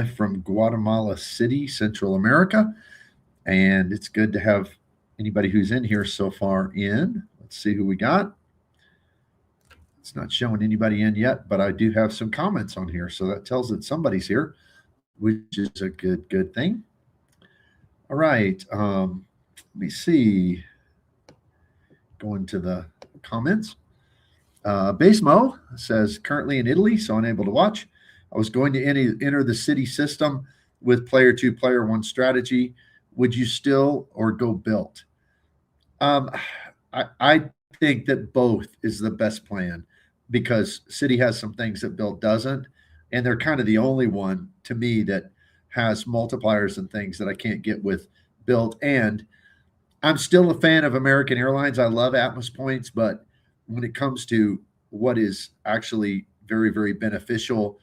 from Guatemala City, Central America. And it's good to have anybody who's in here so far in. Let's see who we got. It's not showing anybody in yet, but I do have some comments on here. So that tells that somebody's here, which is a good thing. All right. Let me see. Going to the comments. Basemo says, currently in Italy, so unable to watch. I was going to enter the Citi system with player two, player one strategy. Would you still or go built? Um, I think that both is the best plan because Citi has some things that built doesn't, and they're kind of the only one to me that has multipliers and things that I can't get with built. And I'm still a fan of American Airlines. I love Atmos points, but when it comes to what is actually very beneficial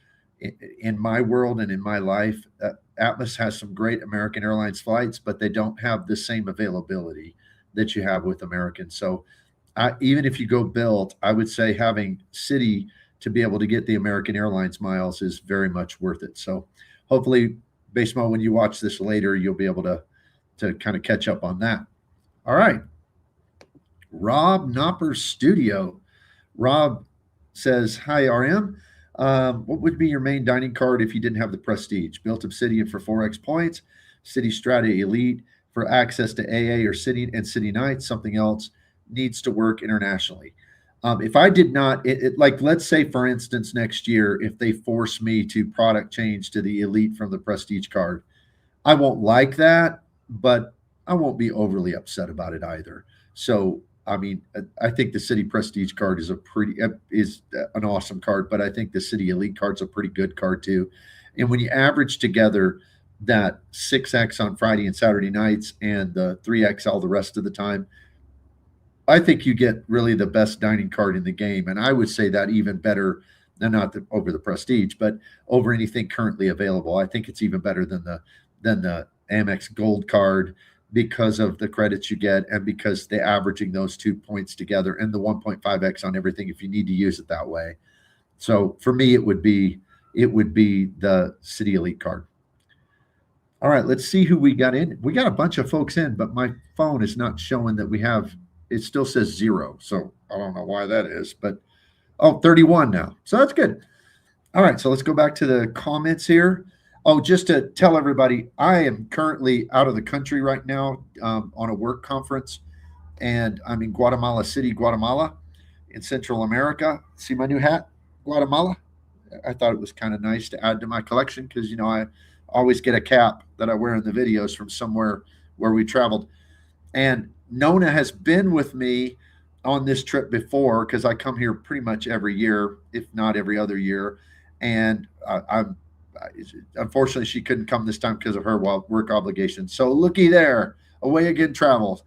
in my world and in my life, Atmos has some great American Airlines flights, but they don't have the same availability that you have with American. So even if you go built, I would say having Citi to be able to get the American Airlines miles is very much worth it. So hopefully, Baseball, when you watch this later, you'll be able to kind of catch up on that. All right. Rob Knopper Studio. Rob says, hi, RM. What would be your main dining card if you didn't have the Prestige? Built Obsidian for 4x points, Citi Strata Elite for access to AA or Citi and Citi Nights. Something else needs to work internationally. If I did not, like, let's say, for instance, next year, if they force me to product change to the Elite from the Prestige card, I won't like that, but I won't be overly upset about it either. So, I mean, I think the Citi Prestige card is an awesome card, but I think the Citi Elite card's a pretty good card too. And when you average together that 6x on Friday and Saturday nights and the 3x all the rest of the time, I think you get really the best dining card in the game. And I would say that even better than over the Prestige, but over anything currently available. I think it's even better than the Amex Gold card because of the credits you get and because they're averaging those 2 points together and the 1.5x on everything if you need to use it that way. So for me, it would be the Citi Elite card. All right, let's see who we got in. We got a bunch of folks in, but my phone is not showing that we have. It still says 0, so I don't know why that is. But 31 now, so that's good. All right, so let's go back to the comments here. Oh, just to tell everybody, I am currently out of the country right now on a work conference, and I'm in Guatemala City, Guatemala, in Central America. See my new hat, Guatemala? I thought it was kind of nice to add to my collection because, I always get a cap that I wear in the videos from somewhere where we traveled. And Nona has been with me on this trip before because I come here pretty much every year, if not every other year. And I'm unfortunately, she couldn't come this time because of her work obligations. So looky there, away again travels.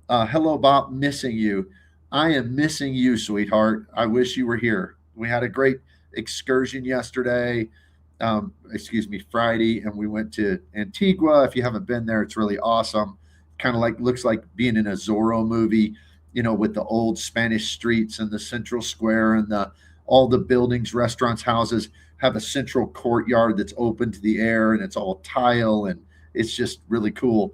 Hello, Bop, missing you. I am missing you, sweetheart. I wish you were here. We had a great excursion yesterday, Friday, and we went to Antigua. If you haven't been there, it's really awesome. Kind of looks like being in a Zorro movie, with the old Spanish streets and the central square and all the buildings, restaurants, houses have a central courtyard that's open to the air and it's all tile and it's just really cool.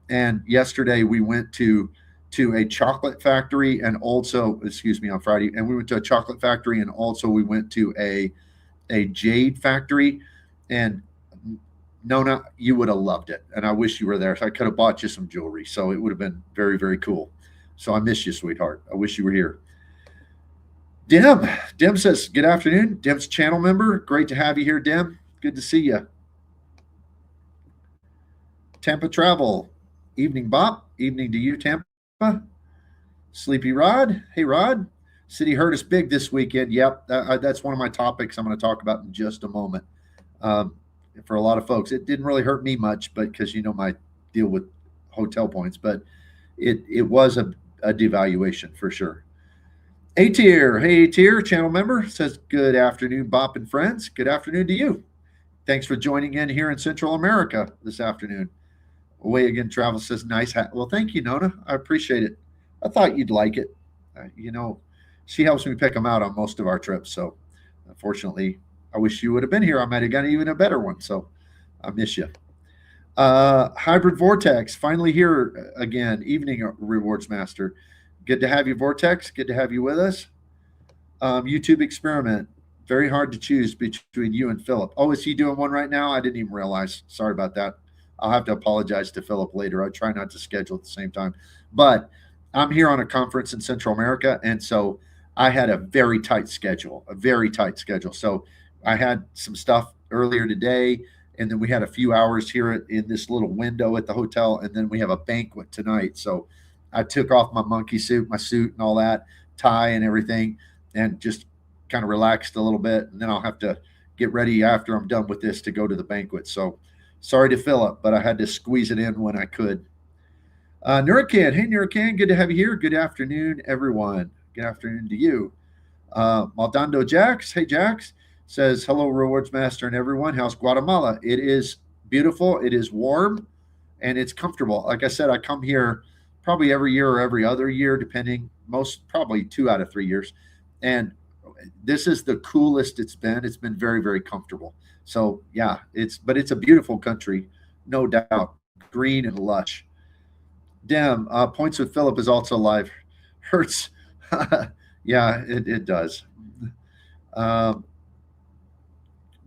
And yesterday we went to a chocolate factory and also, on Friday, and we went to a chocolate factory and also we went to a jade factory. And Nona, you would have loved it. And I wish you were there. So I could have bought you some jewelry. So it would have been very cool. So I miss you, sweetheart. I wish you were here. Dim says, good afternoon. Dim's channel member. Great to have you here, Dim. Good to see you. Tampa Travel. Evening, Bop. Evening to you, Tampa. Sleepy Rod. Hey, Rod. Citi hurt us big this weekend. Yep, that's one of my topics I'm going to talk about in just a moment. For a lot of folks, it didn't really hurt me much, but because my deal with hotel points, but it was a devaluation for sure. A-Tier, hey A-Tier, channel member, says, good afternoon, Bop and friends. Good afternoon to you. Thanks for joining in here in Central America this afternoon. Away Again Travel says, nice hat. Well, thank you, Nona. I appreciate it. I thought you'd like it. She helps me pick them out on most of our trips. So, unfortunately, I wish you would have been here. I might have gotten even a better one. So, I miss you. Hybrid Vortex, finally here again. Evening, Rewards Master. Good to have you, Vortex. Good to have you with us. YouTube experiment. Very hard to choose between you and Philip. Oh, is he doing one right now? I didn't even realize. Sorry about that. I'll have to apologize to Philip later. I try not to schedule at the same time. But I'm here on a conference in Central America, and so I had a very tight schedule, a very tight schedule. So I had some stuff earlier today, and then we had a few hours here in this little window at the hotel, and then we have a banquet tonight. So I took off my monkey suit, my suit, and all that, tie and everything, and just kind of relaxed a little bit. And then I'll have to get ready after I'm done with this to go to the banquet. So sorry to Philip, but I had to squeeze it in when I could. Nurakan, hey Nurakan, good to have you here. Good afternoon, everyone. Good afternoon to you. Maldonado Jax, hey Jax, says hello, Rewards Master and everyone. How's Guatemala? It is beautiful. It is warm, and it's comfortable. Like I said, I come here probably every year or every other year, depending. Most probably 2 out of 3 years, and this is the coolest it's been. It's been very very comfortable. So yeah, it's a beautiful country, no doubt. Green and lush. Damn, points with Philip is also live. Hurts. Yeah, it does. Um,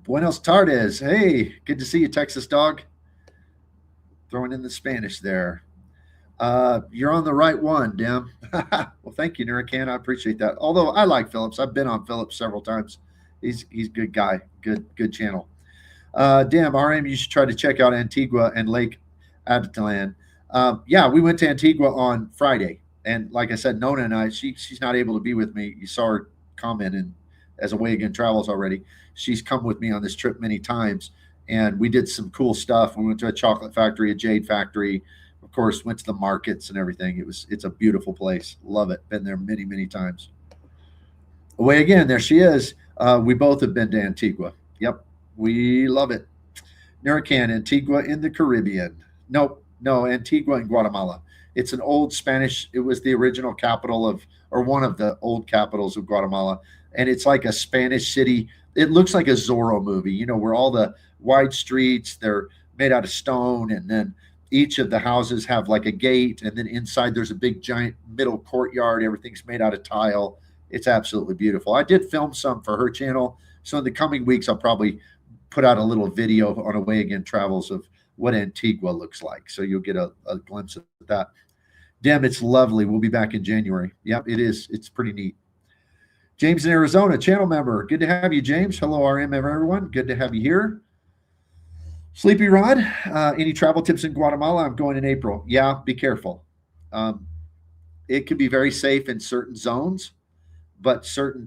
Buenos tardes. Hey, good to see you, Texas dog. Throwing in the Spanish there. You're on the right one, Dim. Well, thank you, Nurakan. I appreciate that. Although I like Phillips, I've been on Phillips several times. He's a good guy. Good channel. Damn, RM, you should try to check out Antigua and Lake Atitlan. Yeah, we went to Antigua on Friday, and like I said, Nona and I, she's not able to be with me. You saw her comment, and as Away Again Travels already, she's come with me on this trip many times, and we did some cool stuff. We went to a chocolate factory, a jade factory, of course, went to the markets and everything. It's a beautiful place. Love it. Been there many times. Away Again, there she is. We both have been to Antigua. Yep, we love it. Naracan, Antigua in the Caribbean. Nope, no, Antigua in Guatemala. It's an old Spanish. It was the original capital of, or one of the old capitals of Guatemala, and it's like a Spanish city. It looks like a Zorro movie, where all the wide streets, they're made out of stone, and then each of the houses have like a gate, and then inside there's a big giant middle courtyard. Everything's made out of tile. It's absolutely beautiful. I did film some for her channel, so in the coming weeks I'll probably put out a little video on Away Again Travels of what Antigua looks like. So you'll get a glimpse of that. Damn, it's lovely. We'll be back in January. Yep, it is. It's pretty neat. James in Arizona, channel member. Good to have you, James. Hello, RM, everyone. Good to have you here. Sleepy Rod, any travel tips in Guatemala? I'm going in April. Yeah, be careful. It can be very safe in certain zones, but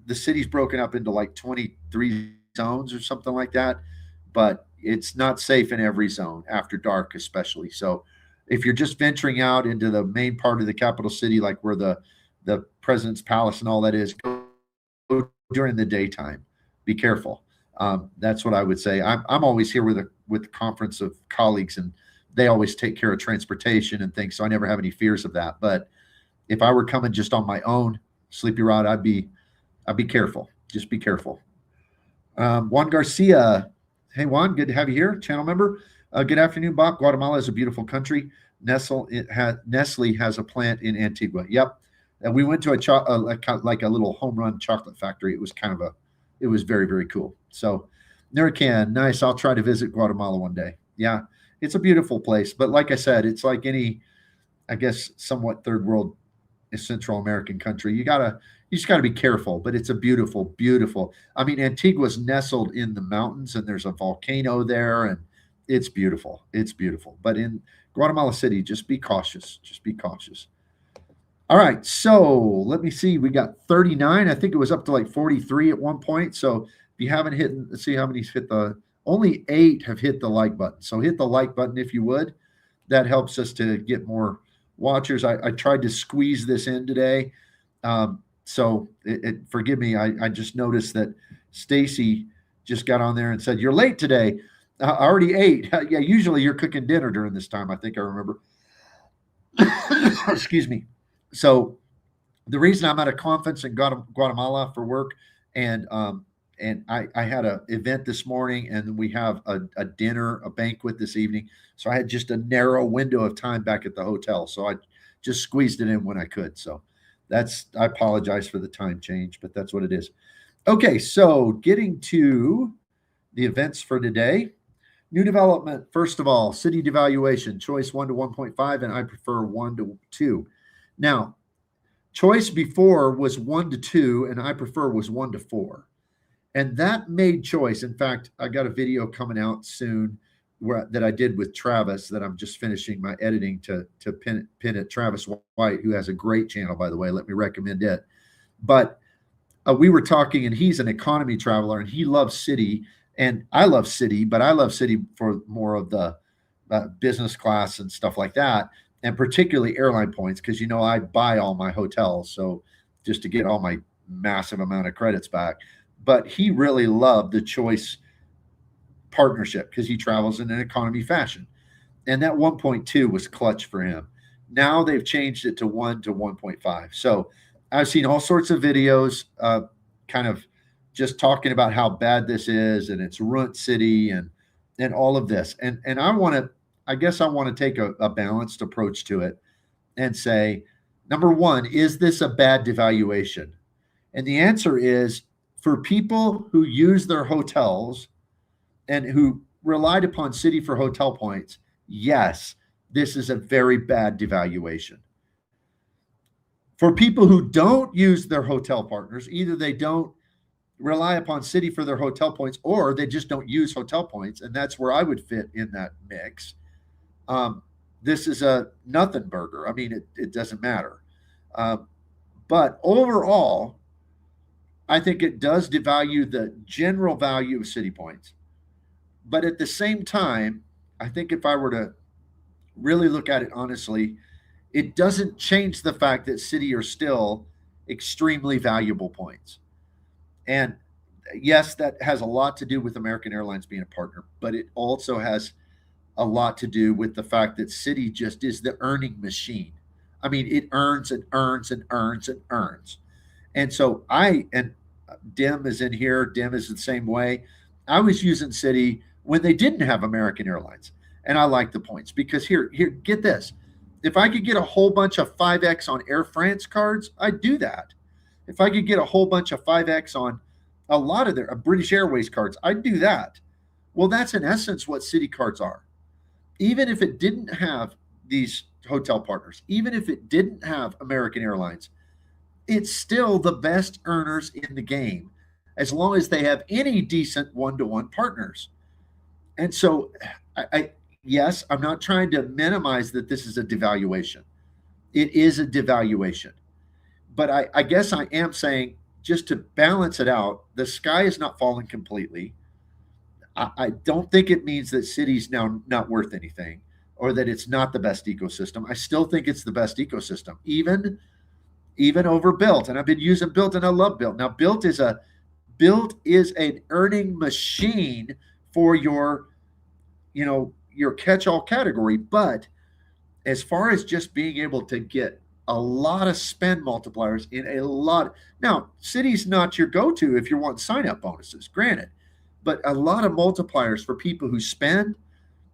the city's broken up into like 23 zones or something like that. But it's not safe in every zone after dark, especially. So if you're just venturing out into the main part of the capital city, like where the president's palace and all that is, go during the daytime. Be careful. That's what I would say. I'm always here with a conference of colleagues, and they always take care of transportation and things, so I never have any fears of that. But if I were coming just on my own, Sleepy Rod, I'd be careful. Just be careful. Juan Garcia. Hey, Juan, good to have you here, channel member. Good afternoon, Bob. Guatemala is a beautiful country. Nestle has a plant in Antigua. Yep. And we went to like a little home run chocolate factory. It was it was very, very cool. So Nuracan, nice. I'll try to visit Guatemala one day. Yeah, it's a beautiful place. But like I said, it's like any, I guess, somewhat third world Central American country. You just gotta be careful, but it's a beautiful, beautiful. I mean, Antigua's nestled in the mountains, and there's a volcano there, and it's beautiful. It's beautiful. But in Guatemala City, just be cautious. Just be cautious. All right, so let me see. We got 39. I think it was up to like 43 at one point. So if you haven't hit, let's see how many's hit only 8 have hit the like button. So hit the like button if you would. That helps us to get more watchers. I tried to squeeze this in today. So forgive me. I just noticed that Stacy just got on there and said, "You're late today." I already ate. Yeah, usually you're cooking dinner during this time. I think I remember. Excuse me. So the reason I'm at a conference in Guatemala for work, and and I had an event this morning, and we have a dinner, a banquet this evening. So I had just a narrow window of time back at the hotel. So I just squeezed it in when I could. So I apologize for the time change, but that's what it is. Okay, so getting to the events for today. New development, first of all, Citi Devaluation, choice 1 to 1.5, and I prefer 1 to 2. Now, choice before was 1 to 2, and I prefer was 1 to 4. And that made choice. In fact, I got a video coming out soon that I did with Travis that I'm just finishing my editing to pin it. Travis White, who has a great channel, by the way. Let me recommend it. But we were talking, and he's an economy traveler, and he loves Citi, and I love Citi, but I love Citi for more of the business class and stuff like that, and particularly airline points, because I buy all my hotels, so just to get all my massive amount of credits back. But he really loved the choice partnership because he travels in an economy fashion, and that 1.2 was clutch for him. Now they've changed it to 1 to 1.5. So I've seen all sorts of videos, kind of just talking about how bad this is, and it's ruined Citi and all of this. And I guess I want to take a balanced approach to it and say, number one, is this a bad devaluation? And the answer is, for people who use their hotels and who relied upon Citi for hotel points, yes, this is a very bad devaluation. For people who don't use their hotel partners, either they don't rely upon Citi for their hotel points, or they just don't use hotel points, and that's where I would fit in that mix. This is a nothing burger. I mean, it doesn't matter. But overall, I think it does devalue the general value of Citi points. But at the same time, I think if I were to really look at it honestly, it doesn't change the fact that Citi are still extremely valuable points. And yes, that has a lot to do with American Airlines being a partner, but it also has a lot to do with the fact that Citi just is the earning machine. I mean, it earns and earns and earns and earns. And so and Dim is in here. Dim is the same way. I was using Citi when they didn't have American Airlines, and I like the points because here, get this. If I could get a whole bunch of 5X on Air France cards, I'd do that. If I could get a whole bunch of 5X on a lot of their British Airways cards, I'd do that. Well, that's in essence what Citi cards are. Even if it didn't have these hotel partners, even if it didn't have American Airlines, it's still the best earners in the game as long as they have any decent one-to-one partners. And so yes, I'm not trying to minimize that this is a devaluation. It is a devaluation. But I guess I am saying, just to balance it out, the sky is not falling completely. I don't think it means that Citi's now not worth anything or that it's not the best ecosystem. I still think it's the best ecosystem, even over Built. And I've been using Built, and I love Built. Now, Built is an earning machine for your catch-all category. But as far as just being able to get a lot of spend multipliers in a lot. Now, Citi's not your go-to if you want sign-up bonuses, granted. But a lot of multipliers for people who spend,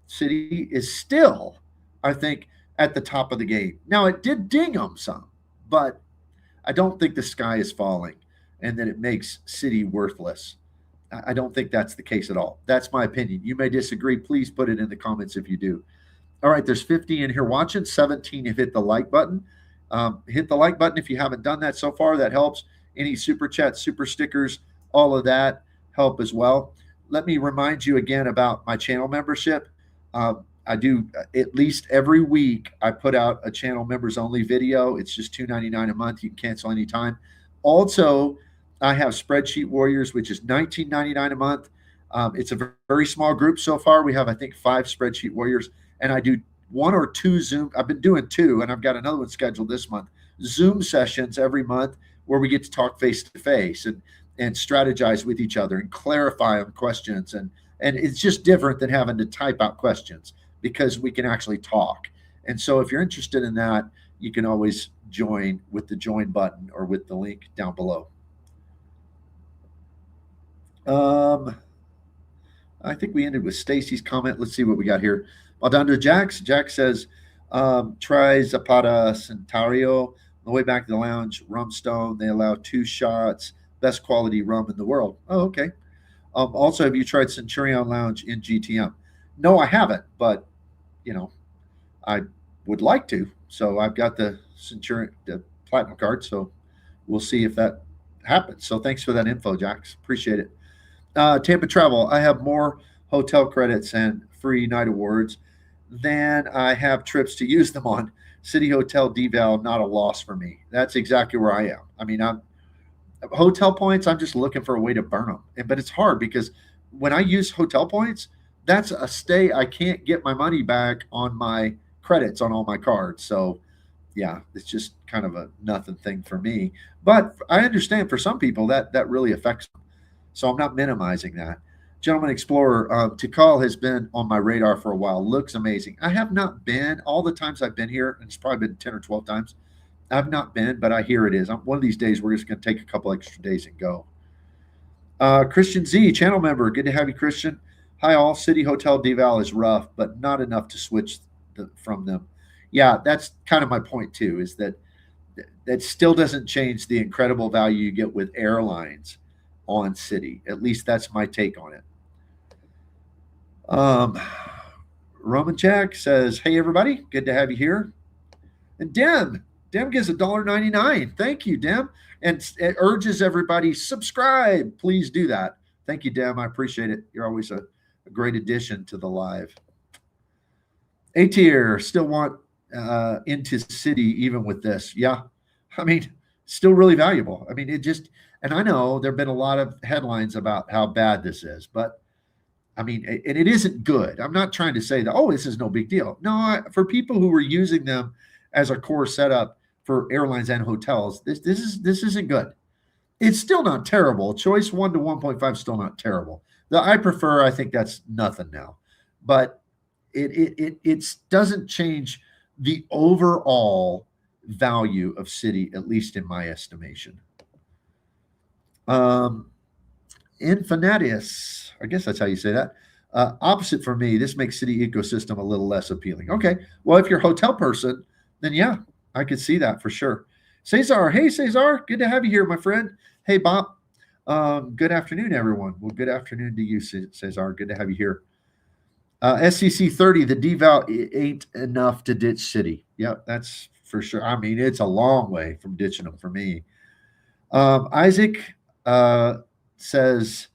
Citi is still, I think, at the top of the game. Now, it did ding them some, but I don't think the sky is falling and that it makes Citi worthless. I don't think that's the case at all. That's my opinion. You may disagree. Please put it in the comments if you do. All right, there's 50 in here watching. 17 have hit the like button. Hit the like button if you haven't done that so far. That helps. Any super chats, super stickers, all of that help as well. Let me remind you again about my channel membership. I do at least every week. I put out a channel members only video. It's just $2.99 a month. You can cancel anytime. Also, I have Spreadsheet Warriors, which is $19.99 a month. It's a very small group so far. We have, I think, 5 Spreadsheet Warriors, and I do 1 or 2 Zoom. I've been doing 2, and I've got another one scheduled this month. Zoom sessions every month where we get to talk face to face and strategize with each other and clarify on questions. And it's just different than having to type out questions because we can actually talk. And so if you're interested in that, you can always join with the join button or with the link down below. Um, I think we ended with Stacy's comment. Let's see what we got here. Well done to Jax. Jack says, try Zapata Centario. On the way back to the lounge, Rum Stone. They allow 2 shots. Best quality rum in the world. Oh, okay. Also, have you tried Centurion Lounge in GTM? No, I haven't, but you know, I would like to. So I've got the Centurion the Platinum card. So we'll see if that happens. So thanks for that info, Jax. Appreciate it. Tampa Travel. I have more hotel credits and free night awards than I have trips to use them on. City Hotel deval, not a loss for me. That's exactly where I am. I mean, I'm hotel points. I'm just looking for a way to burn them, but it's hard because when I use hotel points, that's a stay. I can't get my money back on my credits on all my cards. So yeah, it's just kind of a nothing thing for me. But I understand for some people that really affects them. So I'm not minimizing that. Gentleman Explorer, Tikal has been on my radar for a while. Looks amazing. I have not been all the times I've been here, and it's probably been 10 or 12 times. I've not been, but I hear it is. One of these days, we're just going to take a couple extra days and go. Christian Z, channel member. Good to have you, Christian. Hi, all. City Hotel Deval is rough, but not enough to switch from them. Yeah, that's kind of my point, too, is that still doesn't change the incredible value you get with airlines on Citi. At least that's my take on it. Roman Jack says, "Hey everybody, good to have you here." And Dem gives $1.99. Thank you, Dem, and it urges everybody subscribe. Please do that. Thank you, Dem. I appreciate it. You're always a great addition to the live. A tier still want into Citi even with this. Yeah, I mean, still really valuable. I mean, it just and I know there've been a lot of headlines about how bad this is, but I mean, and it isn't good. I'm not trying to say that, oh, this is no big deal. No, for people who were using them as a core setup for airlines and hotels, this isn't good. It's still not terrible. Choice 1 to 1.5 still not terrible. I prefer, I think that's nothing now. But it doesn't change the overall value of Citi, at least in my estimation. Infinitius, I guess that's how you say that. Opposite for me, this makes Citi ecosystem a little less appealing. Okay, well, if you're a hotel person, then yeah, I could see that for sure. Cesar, hey Cesar, good to have you here, my friend. Hey Bob, good afternoon, everyone. Well, good afternoon to you, Cesar. Good to have you here. SCC 30, the deval ain't enough to ditch Citi. Yep, that's for sure. I mean, it's a long way from ditching them for me. Isaac says,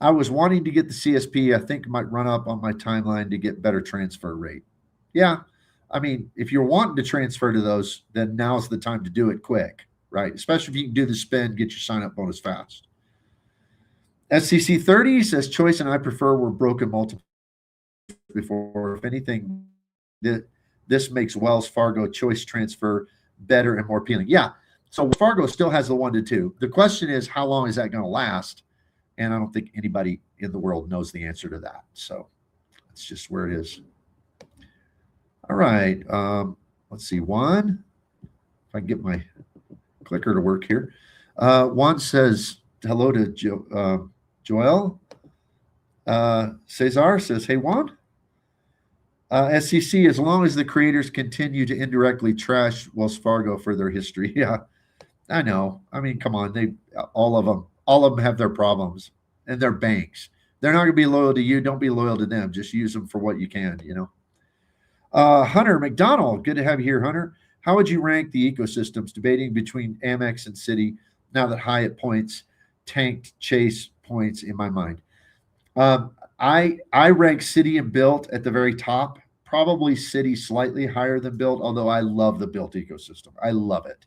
I was wanting to get the CSP. I think it might run up on my timeline to get better transfer rate. Yeah. I mean, if you're wanting to transfer to those, then now's the time to do it quick, right? Especially if you can do the spend, get your sign up bonus fast. SCC 30 says choice and I prefer were broken multiple before. If anything, this makes Wells Fargo choice transfer better and more appealing. Yeah. So Fargo still has the 1 to 2. The question is, how long is that going to last? And I don't think anybody in the world knows the answer to that. So that's just where it is. All right. Let's see. Juan, if I can get my clicker to work here. Juan says hello to Joel. Cesar says, hey, Juan. SCC, as long as the creators continue to indirectly trash Wells Fargo for their history. Yeah, I know. I mean, come on. All of them have their problems and they're banks. They're not going to be loyal to you. Don't be loyal to them. Just use them for what you can, you know. Hunter McDonald, good to have you here, Hunter. How would you rank the ecosystems debating between Amex and Citi now that Hyatt points tanked Chase points in my mind? I rank Citi and Built at the very top, probably Citi slightly higher than Built, although I love the Built ecosystem. I love it.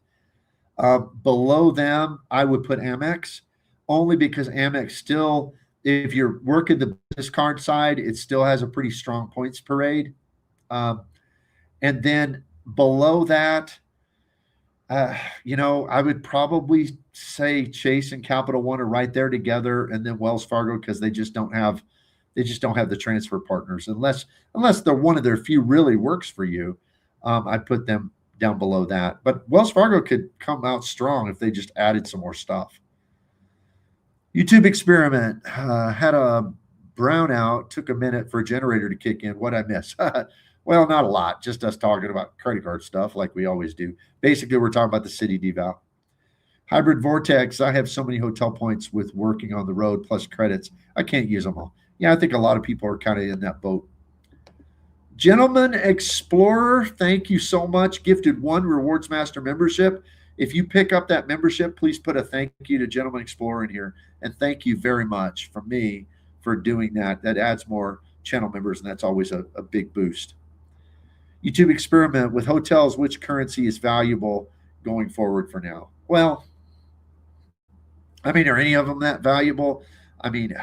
Below them, I would put Amex, only because Amex still, if you're working the business card side, it still has a pretty strong points parade. And then below that, I would probably say Chase and Capital One are right there together, and then Wells Fargo, because they just don't have the transfer partners unless they're one of their few really works for you. I'd put them down below that. But Wells Fargo could come out strong if they just added some more stuff. YouTube experiment had a brownout. Took a minute for a generator to kick in. What I miss? Well, not a lot. Just us talking about credit card stuff like we always do. Basically, we're talking about the Citi deval. Hybrid Vortex. I have so many hotel points with working on the road plus credits. I can't use them all. Yeah, I think a lot of people are kind of in that boat. Gentleman Explorer, thank you so much. Gifted one Rewards Master membership. If you pick up that membership, please put a thank you to Gentleman Explorer in here. And thank you very much from me for doing that. That adds more channel members, and that's always a big boost. YouTube experiment with hotels. Which currency is valuable going forward for now? Well, I mean, are any of them that valuable? I mean,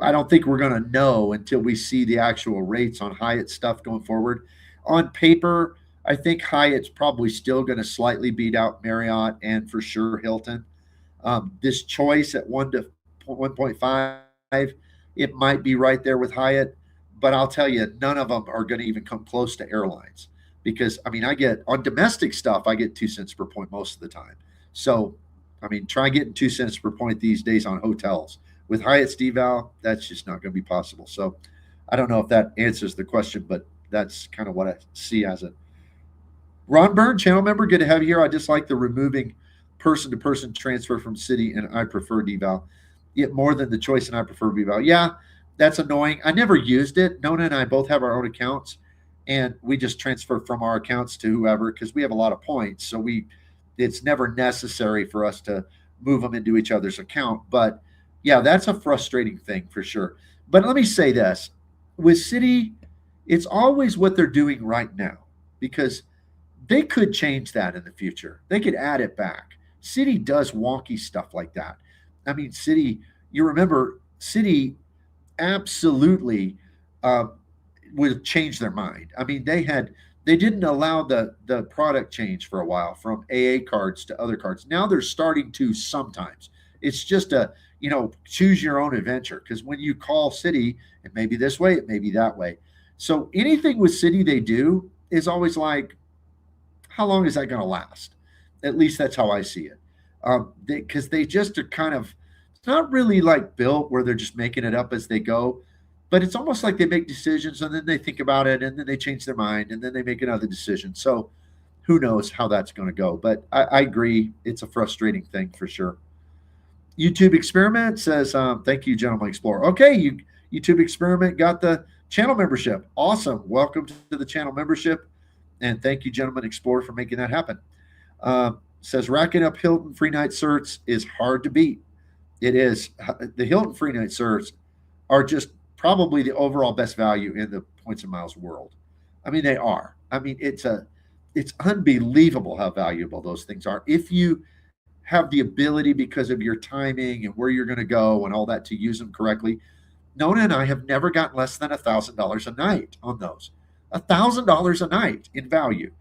I don't think we're going to know until we see the actual rates on Hyatt stuff going forward. On paper, I think Hyatt's probably still going to slightly beat out Marriott and for sure Hilton. This choice at 1 to 1.5, it might be right there with Hyatt, but I'll tell you, none of them are going to even come close to Airlines because I mean, I get on domestic stuff, I get 2 cents per point most of the time. So, I mean, try getting 2 cents per point these days on hotels. With Hyatt's deval, that's just not going to be possible. So, I don't know if that answers the question, but that's kind of what I see as it. Ron Byrne, channel member, good to have you here. I just like the removing person to person transfer from Citi and I prefer deval. Yet more than the choice and I prefer deval. Yeah, that's annoying. I never used it. Nona and I both have our own accounts and we just transfer from our accounts to whoever because we have a lot of points. So it's never necessary for us to move them into each other's account. But yeah, that's a frustrating thing for sure. But let me say this with Citi, it's always what they're doing right now because they could change that in the future. They could add it back. Citi does wonky stuff like that. I mean, Citi, you remember, Citi absolutely uh, would change their mind. I mean, they didn't allow the product change for a while from AA cards to other cards. Now they're starting to sometimes. It's just a choose your own adventure because when you call Citi, it may be this way, it may be that way. So anything with Citi they do is always like, how long is that going to last? At least that's how I see it. Because they just are kind of, it's not really like built where they're just making it up as they go, but it's almost like they make decisions and then they think about it and then they change their mind and then they make another decision. So who knows how that's going to go? But I agree, it's a frustrating thing for sure. YouTube experiment says, thank you, Gentleman Explorer. Okay, YouTube experiment got the channel membership. Awesome. Welcome to the channel membership. And thank you, Gentleman Explorer, for making that happen. Says racking up Hilton free night certs is hard to beat. It is. The Hilton free night certs are just probably the overall best value in the points and miles world. I mean, they are. I mean, it's unbelievable how valuable those things are. If you have the ability because of your timing and where you're going to go and all that to use them correctly. Nona and I have never gotten less than $1,000 a night on those. $1,000 a night in value,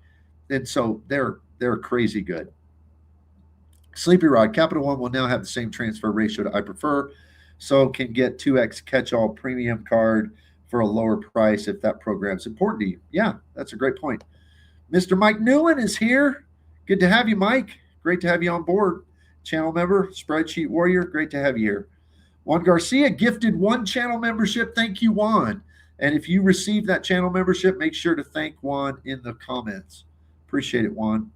and so they're crazy good. Sleepy Rod Capital One will now have the same transfer ratio to I prefer, so can get 2x catch-all premium card for a lower price if that program's important to you. Yeah, that's a great point. Mr. Mike Newland is here. Good to have you, Mike. Great to have you on board. Channel member, Spreadsheet Warrior, great to have you here. Juan Garcia gifted one channel membership. Thank you, Juan. And if you receive that channel membership, make sure to thank Juan in the comments. Appreciate it, Juan.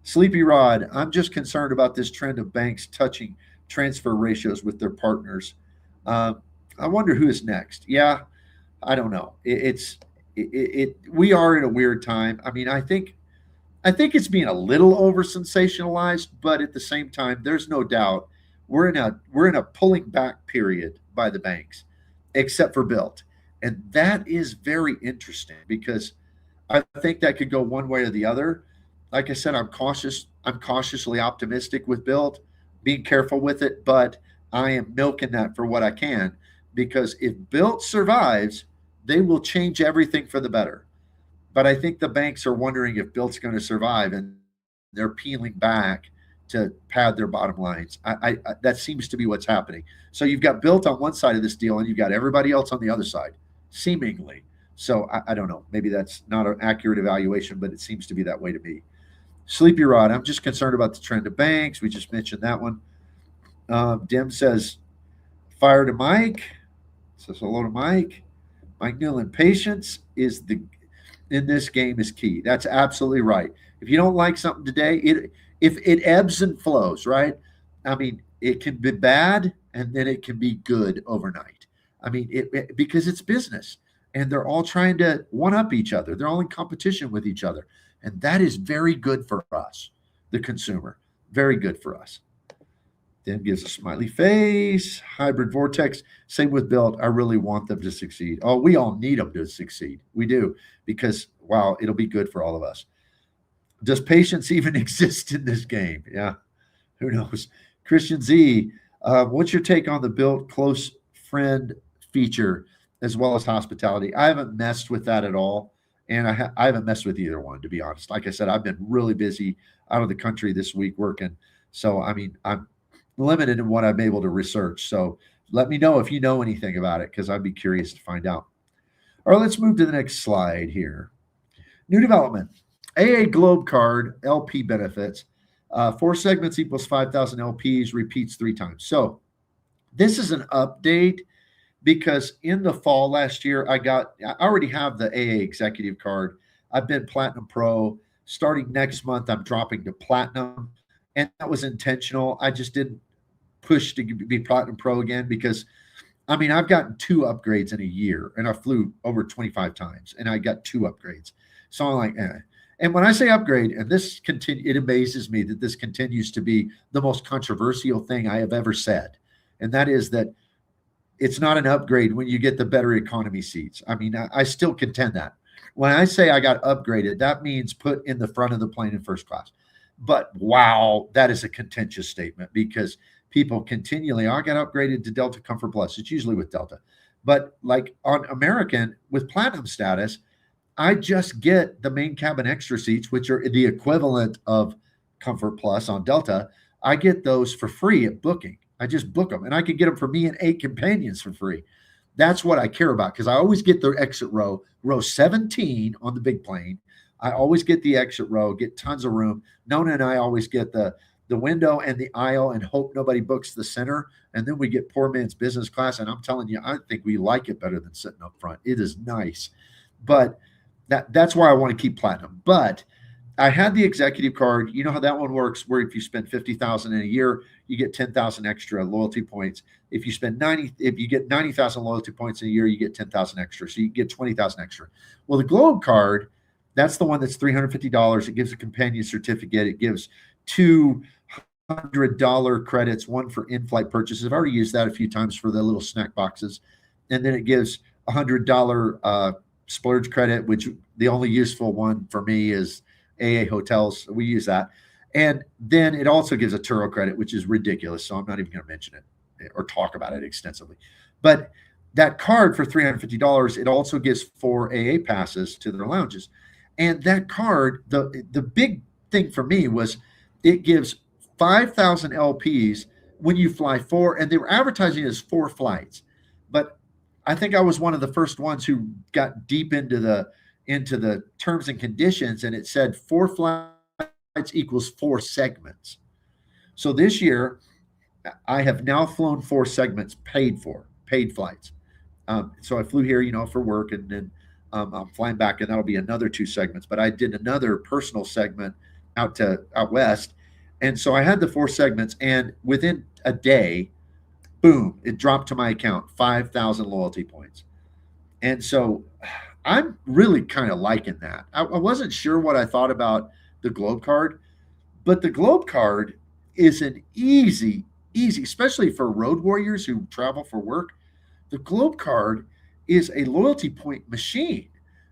Sleepy Rod, I'm just concerned about this trend of banks touching transfer ratios with their partners. I wonder who is next. Yeah, I don't know. We are in a weird time. I mean, I think it's being a little over sensationalized, but at the same time, there's no doubt we're in a pulling back period by the banks, except for Built, and that is very interesting because I think that could go one way or the other. Like I said, I'm cautious. I'm cautiously optimistic with Built, being careful with it, but I am milking that for what I can because if Built survives, they will change everything for the better. But I think the banks are wondering if Built's going to survive, and they're peeling back to pad their bottom lines. That seems to be what's happening. So you've got Built on one side of this deal, and you've got everybody else on the other side, seemingly. So I don't know. Maybe that's not an accurate evaluation, but it seems to be that way to me. Sleepy Rod, I'm just concerned about the trend of banks. We just mentioned that one. Dim says Fire to Mike. Says hello to Mike. Mike Newland. Patience is the in this game is key. That's absolutely right. If you don't like something today, if it ebbs and flows, right? I mean, it can be bad and then it can be good overnight. I mean, because it's business and they're all trying to one up each other. They're all in competition with each other. And that is very good for us, the consumer. Very good for us. Then gives a smiley face. Hybrid Vortex. Same with Built. I really want them to succeed. Oh, we all need them to succeed. We do because wow, it'll be good for all of us. Does patience even exist in this game? Yeah, who knows? Christian Z, what's your take on the Built close friend feature as well as hospitality? I haven't messed with that at all, and I haven't messed with either one to be honest. Like I said, I've been really busy out of the country this week working, so I mean I'm limited in what I'm able to research. So let me know if you know anything about it because I'd be curious to find out. All right, let's move to the next slide here. New development. AA Globe Card LP benefits. 4 segments equals 5,000 LPs, repeats 3 times. So this is an update because in the fall last year, I already have the AA Executive Card. I've been Platinum Pro. Starting next month, I'm dropping to Platinum. And that was intentional. I just didn't push to be Platinum Pro again because, I mean, I've gotten 2 upgrades in a year, and I flew over 25 times, and I got 2 upgrades. So I'm like, eh. And when I say upgrade, and it amazes me that this continues to be the most controversial thing I have ever said, and that is that it's not an upgrade when you get the better economy seats. I mean, I still contend that. When I say I got upgraded, that means put in the front of the plane in first class. But wow, that is a contentious statement because people continually, I got upgraded to Delta Comfort Plus. It's usually with Delta. But like on American with Platinum status, I just get the main cabin extra seats, which are the equivalent of Comfort Plus on Delta. I get those for free at booking. I just book them and I can get them for me and 8 companions for free. That's what I care about because I always get the exit row 17 on the big plane. I always get the exit row, get tons of room. Nona and I always get the window and the aisle and hope nobody books the center. And then we get poor man's business class. And I'm telling you, I think we like it better than sitting up front. It is nice. But that's why I want to keep Platinum. But I had the executive card. You know how that one works, where if you spend 50,000 in a year, you get 10,000 extra loyalty points. If you get 90,000 loyalty points in a year, you get 10,000 extra. So you get 20,000 extra. Well, the Globe card, that's the one that's $350. It gives a companion certificate. It gives $200 credits, one for in-flight purchases. I've already used that a few times for the little snack boxes. And then it gives $100 splurge credit, which the only useful one for me is AA hotels. We use that. And then it also gives a Turo credit, which is ridiculous. So I'm not even going to mention it or talk about it extensively. But that card for $350, it also gives 4 AA passes to their lounges. And that card, the big thing for me was it gives 5,000 LPs when you fly 4, and they were advertising it as 4 flights. But I think I was one of the first ones who got deep into the terms and conditions, and it said 4 flights equals 4 segments. So this year, I have now flown 4 segments paid flights. So I flew here, for work, and then I'm flying back, and that'll be another 2 segments. But I did another personal segment out west, and so I had the 4 segments, and within a day, boom, it dropped to my account 5,000 loyalty points. And so I'm really kind of liking that. I wasn't sure what I thought about the Globe card, but the Globe card is an easy, especially for road warriors who travel for work. The Globe card is a loyalty point machine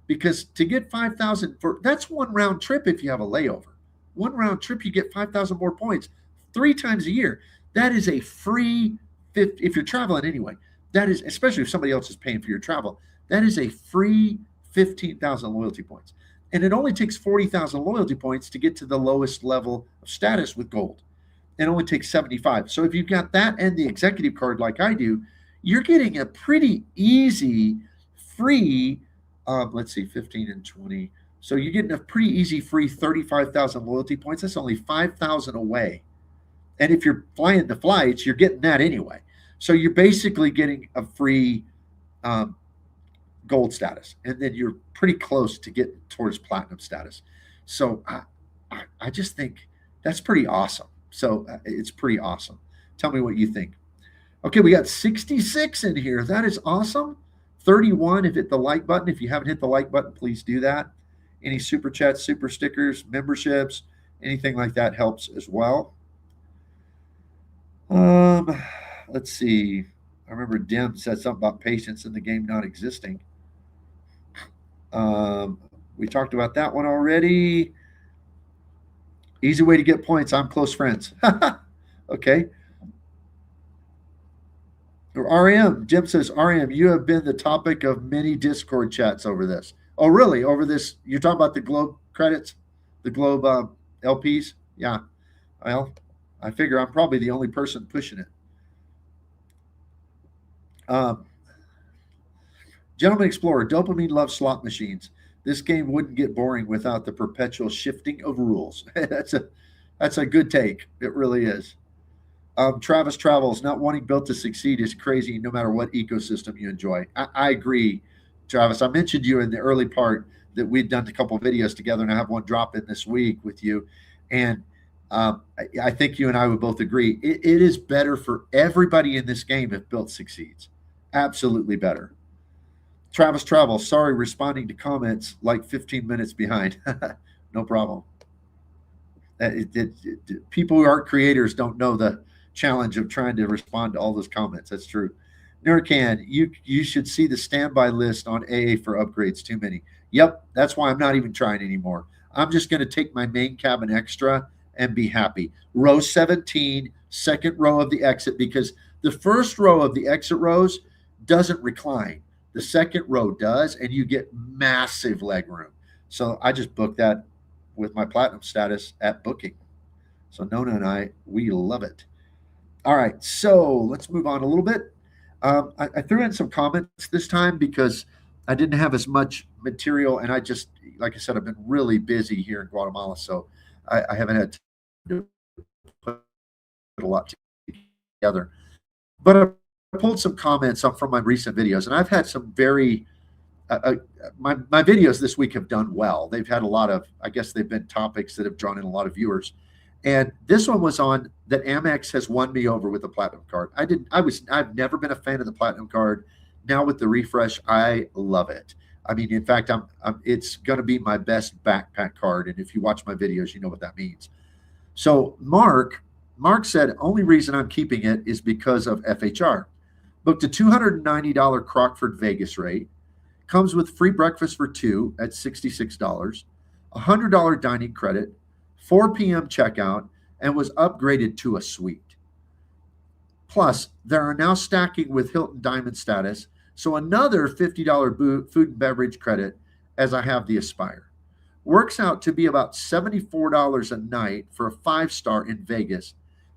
because to get 5,000 that's one round trip. If you have a layover, one round trip, you get 5,000 more points 3 times a year. That is a free, if you're traveling anyway, that is, especially if somebody else is paying for your travel, that is a free 15,000 loyalty points. And it only takes 40,000 loyalty points to get to the lowest level of status with gold. It only takes 75. So if you've got that and the executive card like I do, you're getting a pretty easy free, let's see, 15 and 20. So you're getting a pretty easy free 35,000 loyalty points. That's only 5,000 away. And if you're flying the flights, you're getting that anyway. So you're basically getting a free um, gold status, and then you're pretty close to getting towards platinum status. So I just think that's pretty awesome. So it's pretty awesome. Tell me what you think. Okay, we got 66 in here. That is awesome. 31 if hit the like button. If you haven't hit the like button, please do that. Any super chats, super stickers, memberships, anything like that helps as well. Um, let's see. I remember Dim said something about patience in the game not existing. Um, we talked about that one already. Easy way to get points. I'm close friends. Okay. RM, Jim says, RM, you have been the topic of many Discord chats over this. Oh, really? Over this? You're talking about the Globe credits, the Globe LPs? Yeah. Well, I figure I'm probably the only person pushing it. Um, Gentleman Explorer, dopamine loves slot machines. This game wouldn't get boring without the perpetual shifting of rules. That's a good take. It really is. Travis Travels, not wanting Built to succeed is crazy no matter what ecosystem you enjoy. I agree, Travis. I mentioned you in the early part that we'd done a couple of videos together, and I have one drop in this week with you. And I think you and I would both agree it is better for everybody in this game if Built succeeds. Absolutely better. Travis Travels, sorry, responding to comments like 15 minutes behind. No problem. People who aren't creators don't know the challenge of trying to respond to all those comments. That's true. Nurcan, you should see the standby list on AA for upgrades. Too many. Yep, that's why I'm not even trying anymore. I'm just going to take my main cabin extra and be happy. Row 17, second row of the exit, because the first row of the exit rows doesn't recline. The second row does, and you get massive leg room. So I just booked that with my platinum status at booking. So Nona and I, we love it. All right, so let's move on a little bit. I threw in some comments this time because I didn't have as much material, and I just, like I said, I've been really busy here in Guatemala, so I haven't had to put a lot together. But I pulled some comments up from my recent videos, and I've had some very my videos this week have done well. They've had a lot of, I guess they've been topics that have drawn in a lot of viewers. And this one was on that Amex has won me over with the platinum card. I've never been a fan of the platinum card. Now with the refresh, I love it. I mean, in fact, it's going to be my best backpack card. And if you watch my videos, you know what that means. So Mark said, only reason I'm keeping it is because of FHR. Booked a $290 Crockford Vegas rate. Comes with free breakfast for two at $66, $100 dining credit, 4 p.m. checkout, and was upgraded to a suite. Plus, there are now stacking with Hilton Diamond status, so another $50 food and beverage credit as I have the Aspire. Works out to be about $74 a night for a 5-star in Vegas.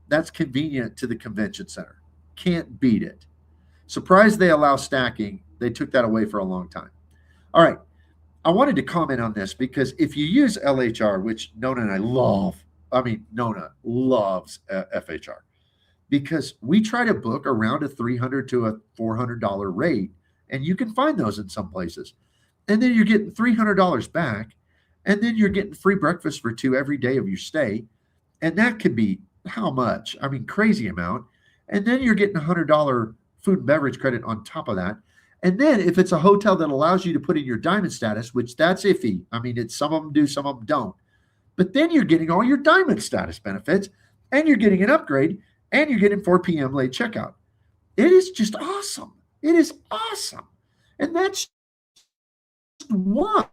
That's convenient to the convention center. Can't beat it. Surprised they allow stacking. They took that away for a long time. All right. I wanted to comment on this because if you use LHR, which Nona and I love, Nona loves FHR, because we try to book around a $300 to a $400 rate, and you can find those in some places. And then you're getting $300 back, and then you're getting free breakfast for two every day of your stay. And that could be how much? I mean, crazy amount. And then you're getting $100 food and beverage credit on top of that. And then if it's a hotel that allows you to put in your diamond status, which that's iffy. I mean, some of them do, some of them don't. But then you're getting all your diamond status benefits, and you're getting an upgrade, and you're getting 4 p.m. late checkout. It is just awesome. It is awesome. And that's one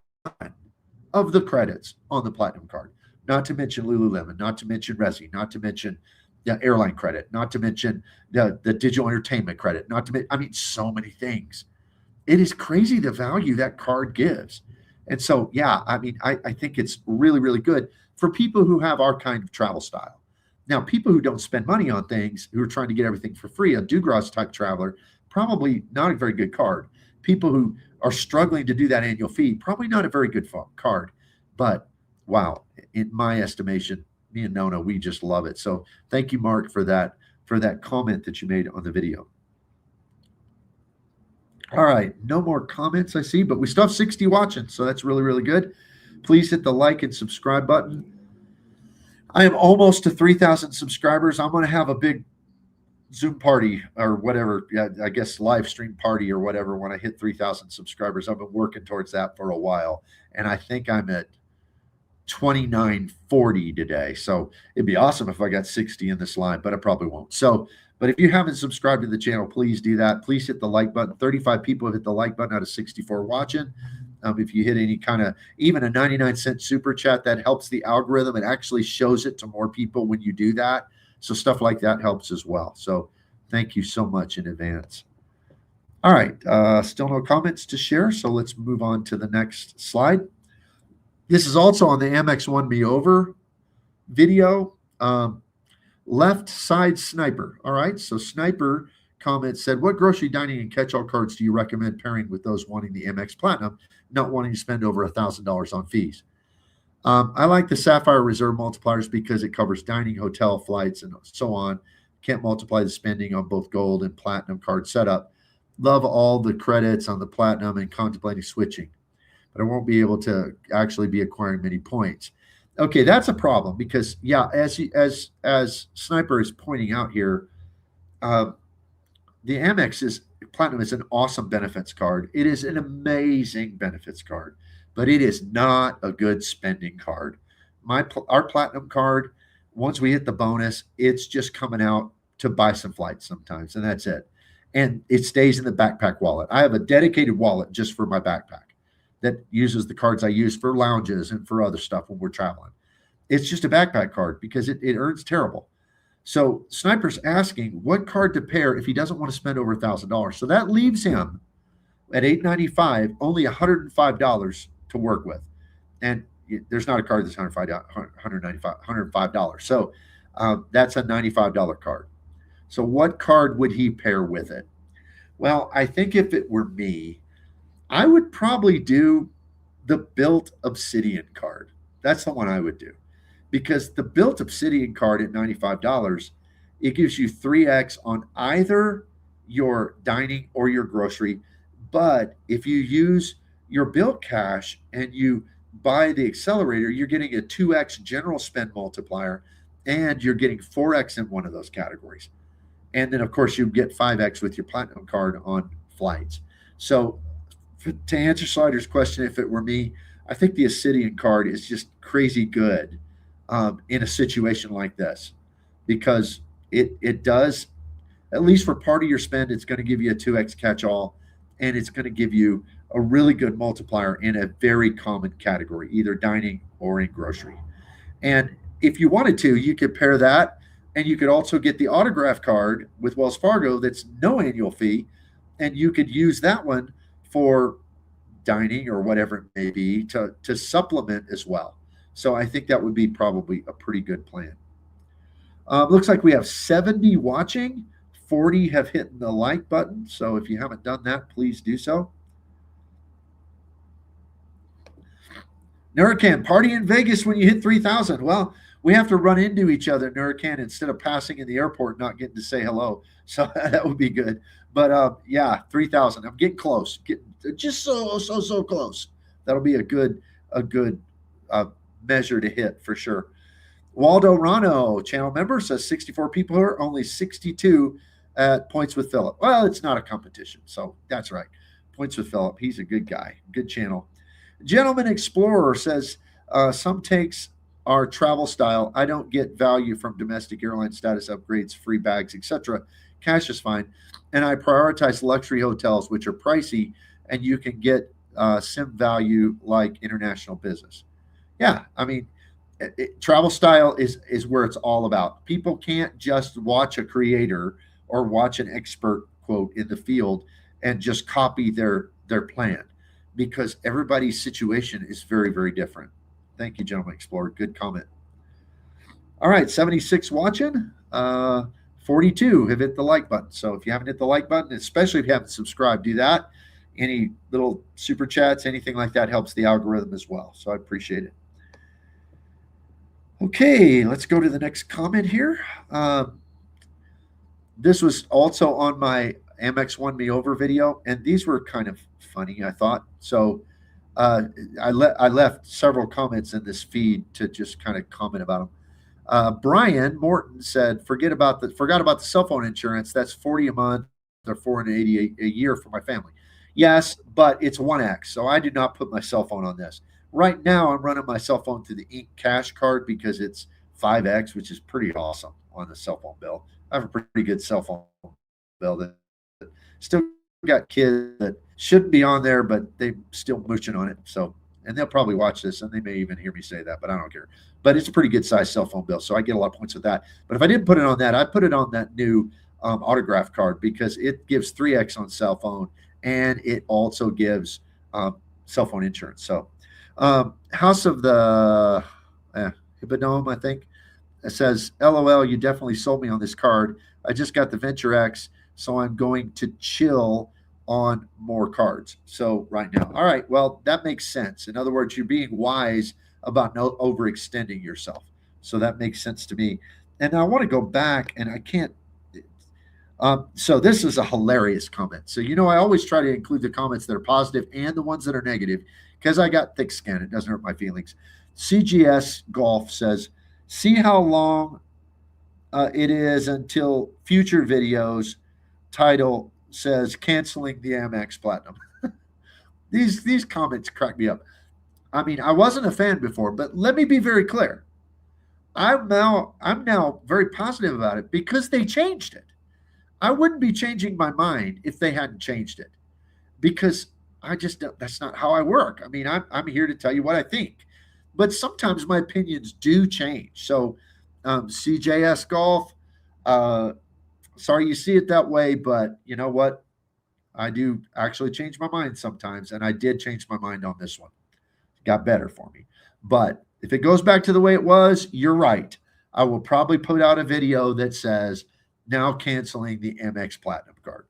of the credits on the Platinum card. Not to mention Lululemon, not to mention Resi, not to mention the airline credit, not to mention the digital entertainment credit, not to mention, so many things. It is crazy the value that card gives. And so, yeah, I think it's really, really good for people who have our kind of travel style. Now, people who don't spend money on things, who are trying to get everything for free, a Dugras type traveler, probably not a very good card. People who are struggling to do that annual fee, probably not a very good card. But wow, in my estimation, me and Nona, we just love it. So thank you, Mark, for that comment that you made on the video. All right, no more comments I see, but we still have 60 watching, so that's really, really good. Please hit the like and subscribe button. I am almost to 3,000 subscribers. I'm going to have a big Zoom party or whatever, yeah, I guess live stream party or whatever when I hit 3,000 subscribers. I've been working towards that for a while, and I think I'm at 2940 today. So it'd be awesome if I got 60 in this line, but I probably won't. So, but if you haven't subscribed to the channel, please do that. Please hit the like button. 35 people have hit the like button out of 64 watching. If you hit any kind of, even a 99-cent super chat, that helps the algorithm. It actually shows it to more people when you do that. So stuff like that helps as well. So thank you so much in advance. All right, still no comments to share. So let's move on to the next slide. This is also on the Amex Won Me Over video. Left side sniper. All right, so sniper comment said, what grocery dining and catch-all cards do you recommend pairing with those wanting the Amex Platinum, not wanting to spend over $1,000 on fees? I like the Sapphire Reserve multipliers because it covers dining, hotel, flights, and so on. Can't multiply the spending on both gold and platinum card setup. Love all the credits on the platinum and contemplating switching, but I won't be able to actually be acquiring many points. Okay, that's a problem because, yeah, as Sniper is pointing out here, the Amex Platinum is an awesome benefits card. It is an amazing benefits card, but it is not a good spending card. Our Platinum card, once we hit the bonus, it's just coming out to buy some flights sometimes, and that's it. And it stays in the backpack wallet. I have a dedicated wallet just for my backpack that uses the cards I use for lounges and for other stuff when we're traveling. It's just a backpack card because it earns terrible. So Sniper's asking what card to pair if he doesn't want to spend over $1,000. So that leaves him at $895, only $105 to work with. And there's not a card that's $105. So that's a $95 card. So what card would he pair with it? Well, I think if it were me, I would probably do the Built Obsidian card. That's the one I would do. Because the Built Obsidian card at $95, it gives you 3x on either your dining or your grocery. But if you use your Built Cash and you buy the accelerator, you're getting a 2x general spend multiplier, and you're getting 4x in one of those categories. And then, of course, you get 5x with your Platinum card on flights. So to answer Slider's question, if it were me, I think the Obsidian card is just crazy good in a situation like this, because it does, at least for part of your spend, it's going to give you a 2x catch-all, and it's going to give you a really good multiplier in a very common category, either dining or in grocery. And if you wanted to, you could pair that, and you could also get the autograph card with Wells Fargo that's no annual fee, and you could use that one for dining or whatever it may be to supplement as well. So I think that would be probably a pretty good plan. Looks like we have 70 watching. 40 have hit the like button. So if you haven't done that, please do so. Nuracan, party in Vegas when you hit 3,000. Well, we have to run into each other, Nuracan, instead of passing in the airport, not getting to say hello. So that would be good. But yeah, 3,000. I'm getting close. Getting just so close. That'll be a good measure to hit for sure. Waldo Rano, channel member, says 64 people here, only 62 at Points with Philip. Well, it's not a competition, so that's right. Points with Philip. He's a good guy. Good channel. Gentleman Explorer says some takes are travel style. I don't get value from domestic airline status upgrades, free bags, etc. Cash is fine. And I prioritize luxury hotels, which are pricey, and you can get sim value like international business. Yeah, I mean, travel style is where it's all about. People can't just watch a creator or watch an expert quote in the field and just copy their plan, because everybody's situation is very, very different. Thank you, Gentleman Explorer. Good comment. All right, 76 watching. 42 have hit the like button. So if you haven't hit the like button, especially if you haven't subscribed, do that. Any little super chats, anything like that helps the algorithm as well. So I appreciate it. Okay, let's go to the next comment here. This was also on my Amex won me over video, and these were kind of funny, I thought. So uh, I left several comments in this feed to just kind of comment about them. Brian Morton said, forgot about the cell phone insurance. That's 40 a month or 480 a year for my family. Yes, but it's 1x, so I did not put my cell phone on this. Right now, I'm running my cell phone through the Ink Cash card because it's 5x, which is pretty awesome on the cell phone bill. I have a pretty good cell phone bill that still got kids that shouldn't be on there, but they still mooching on it. So, and they'll probably watch this, and they may even hear me say that, but I don't care. But it's a pretty good size cell phone bill, so I get a lot of points with that. But if I didn't put it on that, I put it on that new autograph card because it gives 3x on cell phone, and it also gives cell phone insurance. So, House of the Hippodome, I think, it says, LOL, you definitely sold me on this card. I just got the Venture X, so I'm going to chill on more cards. So right now, all right, well, that makes sense. In other words, you're being wise about no overextending yourself. So that makes sense to me. And I want to go back, and I can't. So this is a hilarious comment. So I always try to include the comments that are positive and the ones that are negative because I got thick skin. It doesn't hurt my feelings. CGS Golf says, see how long it is until future videos title says canceling the Amex Platinum. These comments crack me up. I mean, I wasn't a fan before, but let me be very clear. I'm now very positive about it because they changed it. I wouldn't be changing my mind if they hadn't changed it because I just that's not how I work. I mean, I'm here to tell you what I think, but sometimes my opinions do change. So, CJS Golf, sorry you see it that way, but you know what? I do actually change my mind sometimes, and I did change my mind on this one. It got better for me. But if it goes back to the way it was, you're right. I will probably put out a video that says now canceling the Amex Platinum card.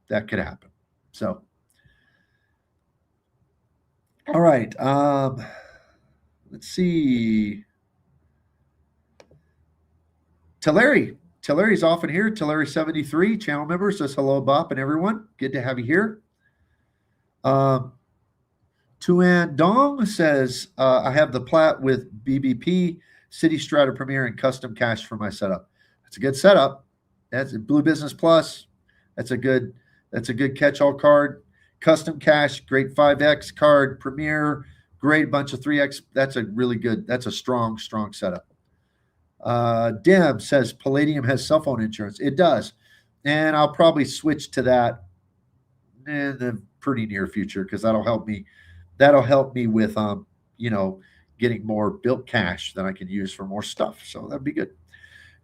That could happen. So, all right. Let's see. Tillery's often here. Tillery73, channel member, says hello, Bop, and everyone. Good to have you here. Tuan Dong says, I have the plat with BBP, City Strata Premier, and custom cash for my setup. That's a good setup. That's a Blue Business Plus. That's a good catch-all card. Custom cash, great 5X card, Premier, great bunch of 3X. That's a strong setup. Deb says Palladium has cell phone insurance. It does. And I'll probably switch to that in the pretty near future because that'll help me with getting more built cash that I can use for more stuff. So that'd be good.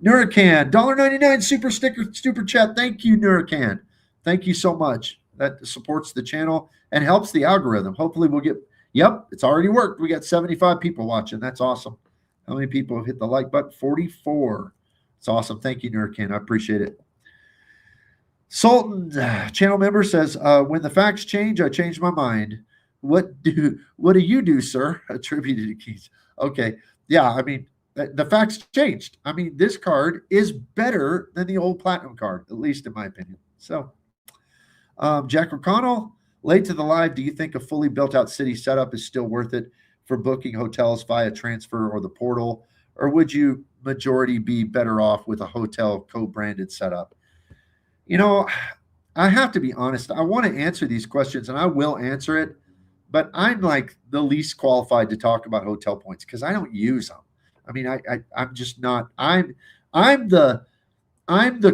Nuracan, $1.99 super chat. Thank you, Nuracan. Thank you so much. That supports the channel and helps the algorithm. Hopefully it's already worked. We got 75 people watching. That's awesome. How many people have hit the like button? 44. It's awesome. Thank you, Nuracan. I appreciate it. Sultan, channel member, says, when the facts change, I change my mind. What do you do, sir? Attributed to Keys. Okay. Yeah, I mean, the facts changed. I mean, this card is better than the old Platinum card, at least in my opinion. So, Jack O'Connell, late to the live, do you think a fully built-out city setup is still worth it for booking hotels via transfer or the portal? Or would you majority be better off with a hotel co-branded setup? I have to be honest. I want to answer these questions, and I will answer it. But I'm like the least qualified to talk about hotel points because I don't use them. I mean, I'm just not. I'm the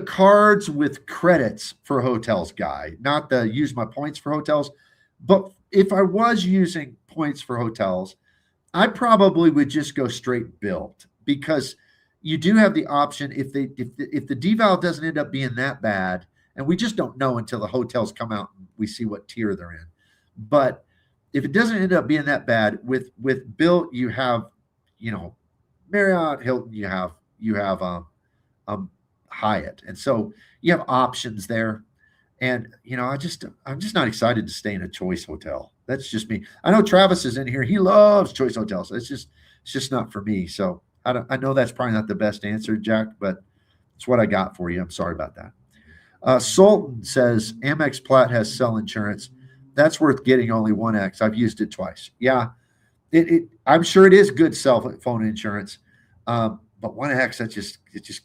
cards with credits for hotels guy, not the use my points for hotels. But if I was using points for hotels, I probably would just go straight built because you do have the option if the deval doesn't end up being that bad, and we just don't know until the hotels come out and we see what tier they're in. But if it doesn't end up being that bad, with built, you have, Marriott, Hilton, you have Hyatt, and so you have options there. And I'm just not excited to stay in a choice hotel. That's just me. I know Travis is in here; he loves choice hotels. It's just not for me. So I know that's probably not the best answer, Jack, but it's what I got for you. I'm sorry about that. Sultan says Amex Plat has cell insurance. That's worth getting only 1X. I've used it twice. Yeah, I'm sure it is good cell phone insurance. But 1X,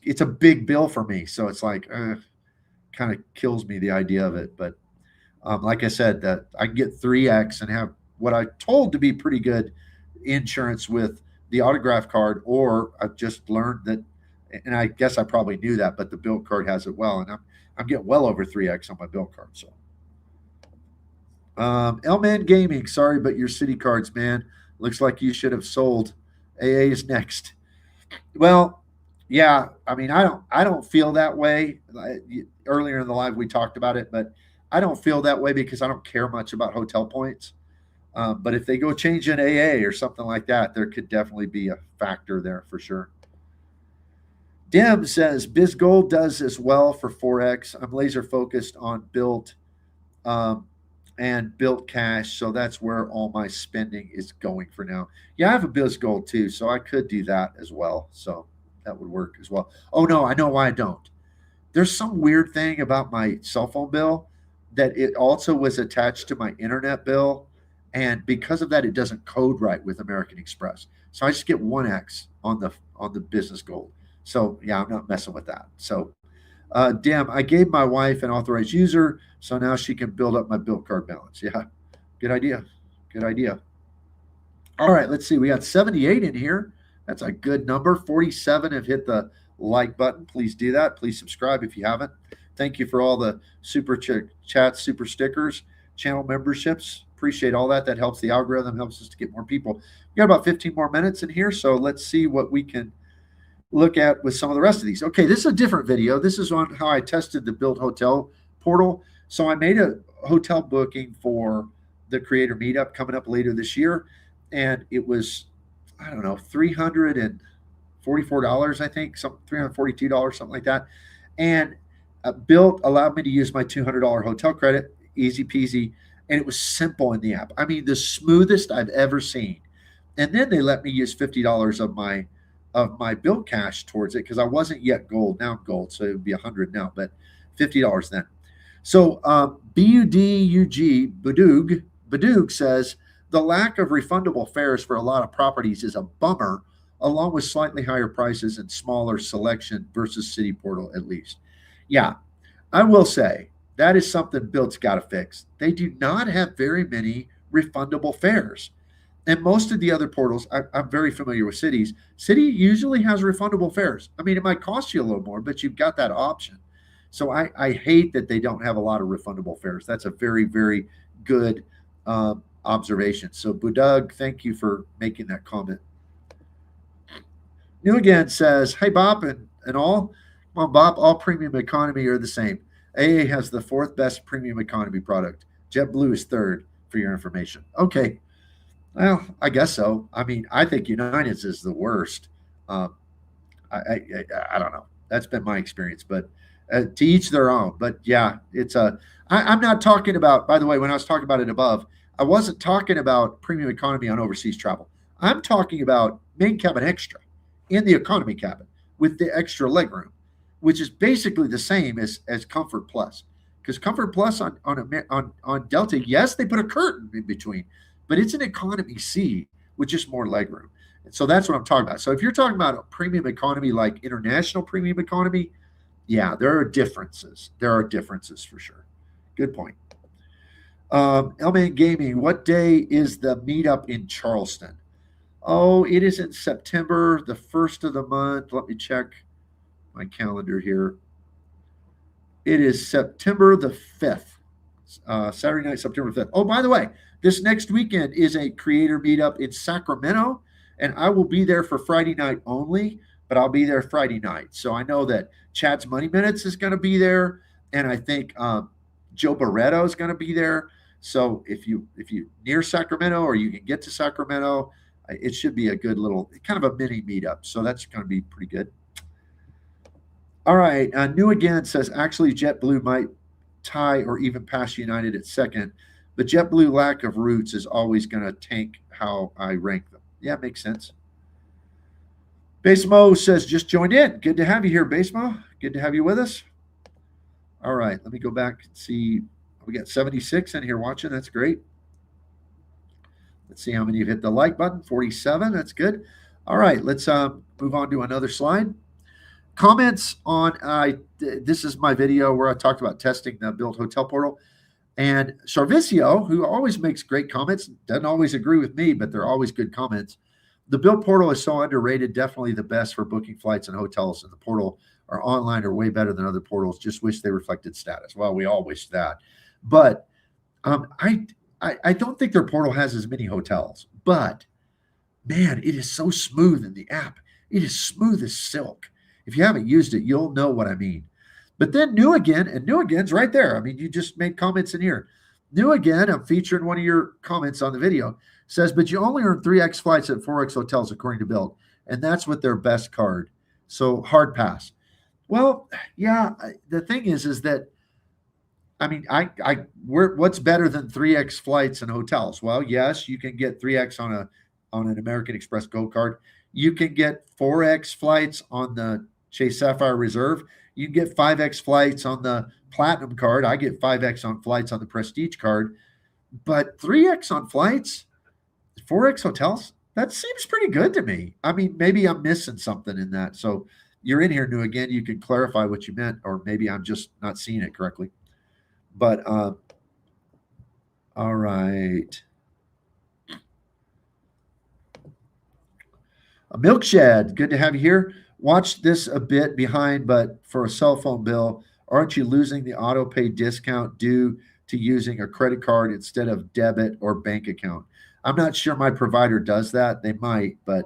it's a big bill for me. So it's like, kind of kills me the idea of it. But like I said, that I can get 3X and have what I told to be pretty good insurance with the autograph card, or I've just learned that, and I guess I probably knew that, but the Built card has it well, and I'm getting well over 3X on my Built card. So, L-Man Gaming, sorry, but your Citi cards, man, looks like you should have sold. AA is next. Well, yeah, I mean, I don't feel that way. Earlier in the live we talked about it, but I don't feel that way because I don't care much about hotel points. But if they go change an AA or something like that, there could definitely be a factor there for sure. Dim says BizGold does as well for 4X. I'm laser focused on Built and Built Cash, so that's where all my spending is going for now. Yeah, I have a BizGold too, so I could do that as well. So that would work as well. Oh no, I know why I don't. There's some weird thing about my cell phone bill that it also was attached to my internet bill, and because of that, it doesn't code right with American Express. So I just get 1X on the business gold. So yeah, I'm not messing with that. So Dim, I gave my wife an authorized user, so now she can build up my Built card balance. Yeah, good idea. Good idea. All right, let's see. We got 78 in here. That's a good number. 47 have hit the like button. Please do that. Please subscribe if you haven't. Thank you for all the super chats, super stickers, channel memberships. Appreciate all that. That helps the algorithm, helps us to get more people. We got about 15 more minutes in here, so let's see what we can look at with some of the rest of these. Okay, this is a different video. This is on how I tested the Built Hotel portal. So I made a hotel booking for the Creator Meetup coming up later this year, and it was, I don't know, $344, I think, some $342, something like that. And Built allowed me to use my $200 hotel credit, easy peasy, and it was simple in the app. I mean, the smoothest I've ever seen. And then they let me use $50 of my Built cash towards it because I wasn't yet gold. Now I'm gold, so it would be $100 now, but $50 then. So Budug says the lack of refundable fares for a lot of properties is a bummer, along with slightly higher prices and smaller selection versus Citi Portal, at least. Yeah, I will say that is something Built's got to fix. They do not have very many refundable fares. And most of the other portals, I'm very familiar with Citi's. Citi usually has refundable fares. I mean, it might cost you a little more, but you've got that option. So I hate that they don't have a lot of refundable fares. That's a very, very good observation. So Budug, thank you for making that comment. New Again says, hey, Bop and all. Come on, Bop, all premium economy are the same. AA has the 4th best premium economy product. JetBlue is 3rd, for your information. Okay. Well, I guess so. I mean, I think United's is the worst. I don't know. That's been my experience, but to each their own. But yeah, I'm not talking about, by the way, when I was talking about it above, I wasn't talking about premium economy on overseas travel. I'm talking about main cabin extra in the economy cabin with the extra legroom, which is basically the same as Comfort Plus. Because Comfort Plus on Delta, yes, they put a curtain in between, but it's an economy C with just more legroom. And so that's what I'm talking about. So if you're talking about a premium economy like international premium economy, yeah, there are differences. There are differences for sure. Good point. L-Man Gaming, what day is the meetup in Charleston? Oh, it is in September, the 1st of the month. Let me check my calendar here. It is September the 5th, Saturday night, September 5th. Oh, by the way, this next weekend is a creator meetup in Sacramento, and I will be there for Friday night only, but I'll be there Friday night. So I know that Chad's Money Minutes is going to be there, and I think Joe Barretto is going to be there. So if you near Sacramento or you can get to Sacramento, it should be a good little kind of a mini meetup. So that's going to be pretty good. All right. New Again says actually JetBlue might tie or even pass United at second, but JetBlue lack of routes is always going to tank how I rank them. Yeah, makes sense. Basemo says just joined in. Good to have you here, Basemo. Good to have you with us. All right, let me go back and see. We got 76 in here watching. That's great. Let's see how many have hit the like button. 47. That's good. All right, let's move on to another slide. Comments on this is my video where I talked about testing the Built Hotel Portal. And Sarvicio, who always makes great comments, doesn't always agree with me, but they're always good comments. The Built Portal is so underrated, definitely the best for booking flights and hotels. And the portal or online are way better than other portals. Just wish they reflected status. Well, we all wish that. But I don't think their portal has as many hotels. But man, it is so smooth in the app. It is smooth as silk. If you haven't used it, you'll know what I mean. But then New Again, and New Again's right there. I mean, you just made comments in here. New Again, I'm featuring one of your comments on the video, says, but you only earn 3x flights at 4x hotels, according to Built. And that's with their best card. So hard pass. Well, yeah, the thing is that, I mean, what's better than 3x flights and hotels? Well, yes, you can get 3x on an American Express Gold card. You can get 4x flights on the Chase Sapphire Reserve. You can get 5x flights on the Platinum card. I get 5x on flights on the Prestige card. But 3x on flights, 4x hotels, that seems pretty good to me. I mean, maybe I'm missing something in that. So you're in here, New Again. You can clarify what you meant, or maybe I'm just not seeing it correctly. But all right. A Milk Shed, good to have you here. Watch this a bit behind, but for a cell phone bill, aren't you losing the auto pay discount due to using a credit card instead of debit or bank account? I'm not sure my provider does that. They might, but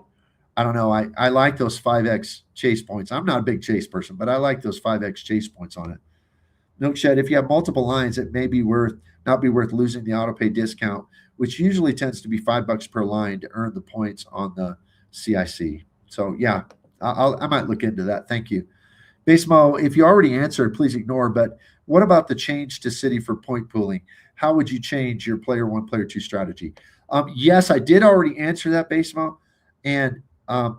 I don't know. I like those 5x chase points. I'm not a big chase person, but I like those 5x chase points on it. Milkshed, if you have multiple lines, it may be not be worth losing the auto pay discount, which usually tends to be $5 per line to earn the points on the CIC. So yeah, I might look into that. Thank you. Basemo, if you already answered, please ignore. But what about the change to Citi for point pooling? How would you change your player one, player two strategy? Yes, I did already answer that, Basemo, and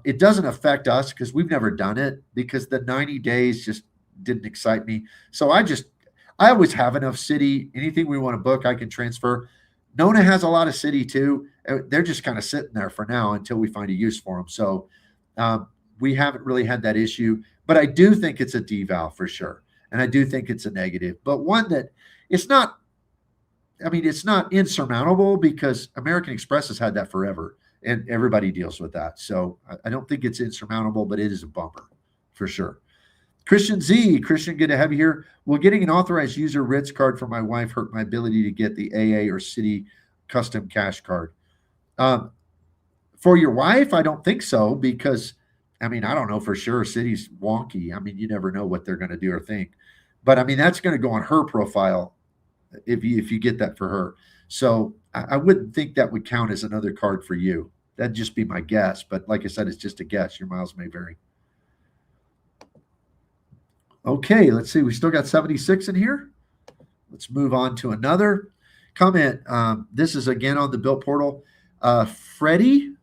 it doesn't affect us because we've never done it because the 90 days just didn't excite me. So I always have enough Citi. Anything we want to book, I can transfer. Nona has a lot of Citi too. They're just kind of sitting there for now until we find a use for them. So we haven't really had that issue, but I do think it's a deval for sure. And I do think it's a negative, but one that it's not, I mean, it's not insurmountable because American Express has had that forever and everybody deals with that. So I don't think it's insurmountable, but it is a bumper for sure. Christian Z, Christian, good to have you here. Will getting an authorized user Ritz card for my wife hurt my ability to get the AA or Citi custom cash card? For your wife, I don't think so because, I mean, I don't know for sure. Citi's wonky. I mean, you never know what they're going to do or think. But I mean, that's going to go on her profile if you get that for her. So I wouldn't think that would count as another card for you. That'd just be my guess. But like I said, it's just a guess. Your miles may vary. Okay, let's see. We still got 76 in here. Let's move on to another comment. This is again on the Built portal. Freddie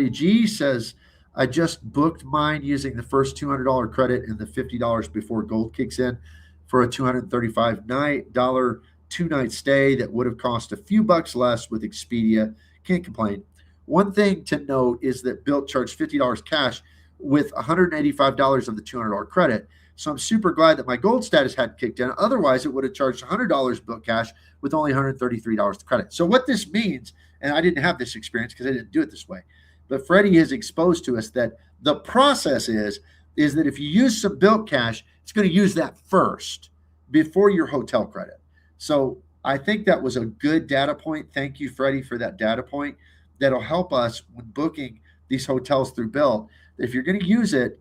G says, I just booked mine using the first $200 credit and the $50 before gold kicks in for a $235 two-night stay that would have cost a few bucks less with Expedia. Can't complain. One thing to note is that Built charged $50 cash with $185 of the $200 credit. So I'm super glad that my gold status hadn't kicked in. Otherwise, it would have charged $100 Built cash with only $133 to credit. So what this means, and I didn't have this experience because I didn't do it this way, but Freddie has exposed to us that the process is that if you use some Built cash, it's going to use that first before your hotel credit. So I think that was a good data point. Thank you, Freddie, for that data point. That'll help us when booking these hotels through Built. If you're going to use it,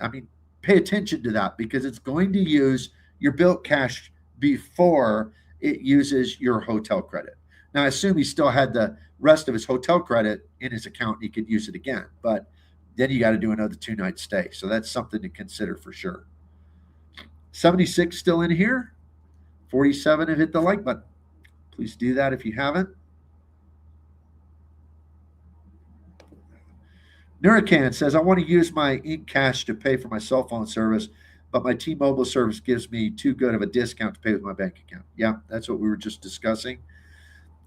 I mean, pay attention to that because it's going to use your Built cash before it uses your hotel credit. Now, I assume he still had the rest of his hotel credit in his account. He could use it again, but then you got to do another two-night stay. So that's something to consider for sure. 76 still in here. 47 have hit the like button. Please do that if you haven't. Nuracan says, I want to use my Ink Cash to pay for my cell phone service, but my T-Mobile service gives me too good of a discount to pay with my bank account. Yeah, that's what we were just discussing.